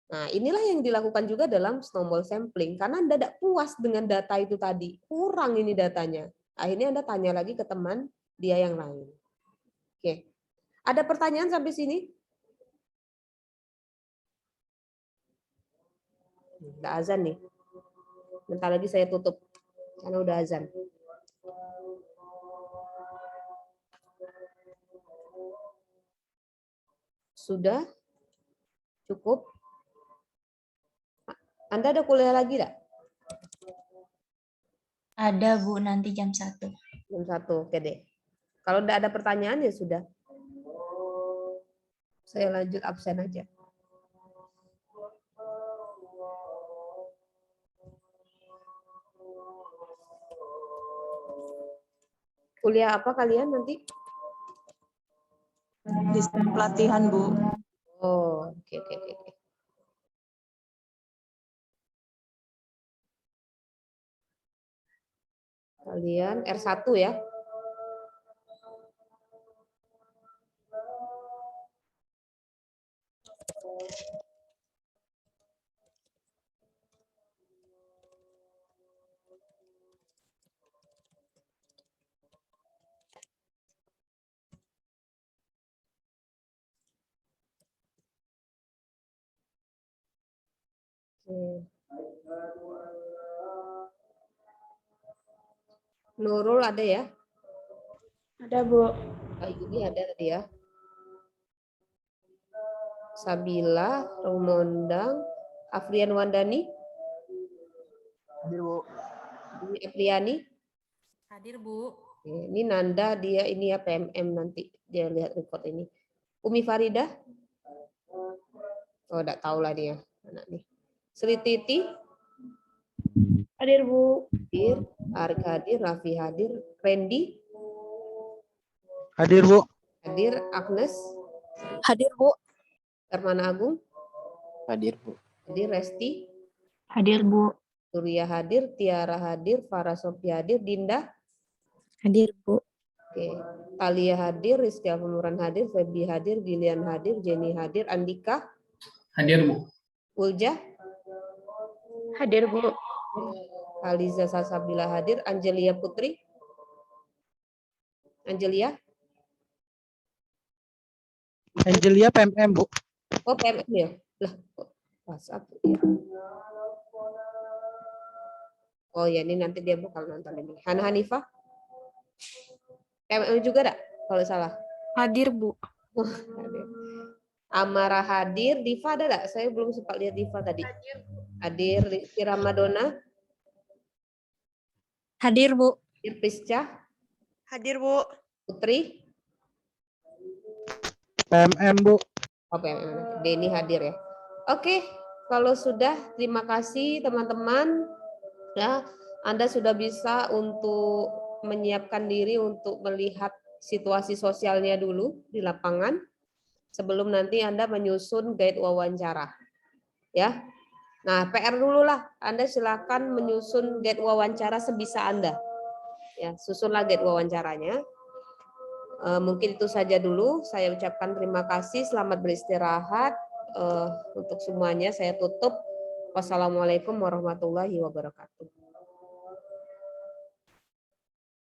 Nah, inilah yang dilakukan juga dalam snowball sampling, karena Anda tidak puas dengan data itu tadi, kurang ini datanya. Akhirnya Anda tanya lagi ke teman dia yang lain. Oke, ada pertanyaan sampai sini? Udah azan nih. Bentar lagi saya tutup, karena udah azan. Sudah? Cukup? Anda ada kuliah lagi enggak? Ada Bu, nanti jam 1. Jam 1, oke deh. Kalau enggak ada pertanyaan ya sudah. Saya lanjut absen aja. Kuliah apa kalian nanti? Desain pelatihan, Bu. Oh, oke. Kalian R1 ya? Nurul ada ya? Ada, Bu. Ayuni ada tadi ya? Sabila, Rumondang, Afrian Wandani, Hadir, Bu. ini Apriani. Hadir Bu. Ini Nanda, dia ini ya PMM nanti dia lihat report ini. Umi Farida? Oh, enggak tahu lah dia anak nih. Sri Titi? Hadir, Bu. Hadir, Arik hadir, Raffi hadir, Randy? Hadir, Bu. Hadir, Agnes? Hadir, Bu. Hermana Agung? Hadir, Bu. Hadir, Resti? Hadir, Bu. Surya hadir, Tiara hadir, Farah Sophia hadir, Dinda Hadir, Bu. oke, Talia hadir, Rizky Alfamuran hadir, Feby hadir, Gillian hadir, Jenny hadir, Andika, Hadir, Bu. Ulja, Hadir, Bu. Aliza Salsabila hadir, Angelia Putri, Angelia, Angelia PMM, Bu. oh PMM ya, lah kok WhatsApp ya. Oh ya ini nanti dia bakal nonton ini. Hana Hanifah, PMM juga enggak kalau salah? Hadir, Bu. Oh, hadir. Amara hadir, Diva ada enggak? Saya belum sempat lihat Diva tadi. Hadir, Rizky Ramadona, Hadir, Bu. hadir Prisca, Hadir, Bu. Putri, PMM, Bu. oh PMM, Denny hadir ya. Oke, kalau sudah terima kasih teman-teman. Ya, Anda sudah bisa untuk menyiapkan diri untuk melihat situasi sosialnya dulu di lapangan sebelum nanti Anda menyusun guide wawancara. Ya. Nah, PR dulu lah. Anda silakan menyusun guide wawancara sebisa Anda. Ya, susunlah guide wawancaranya. Mungkin itu saja dulu. Saya ucapkan terima kasih. Selamat beristirahat. Untuk semuanya saya tutup. Wassalamualaikum warahmatullahi wabarakatuh.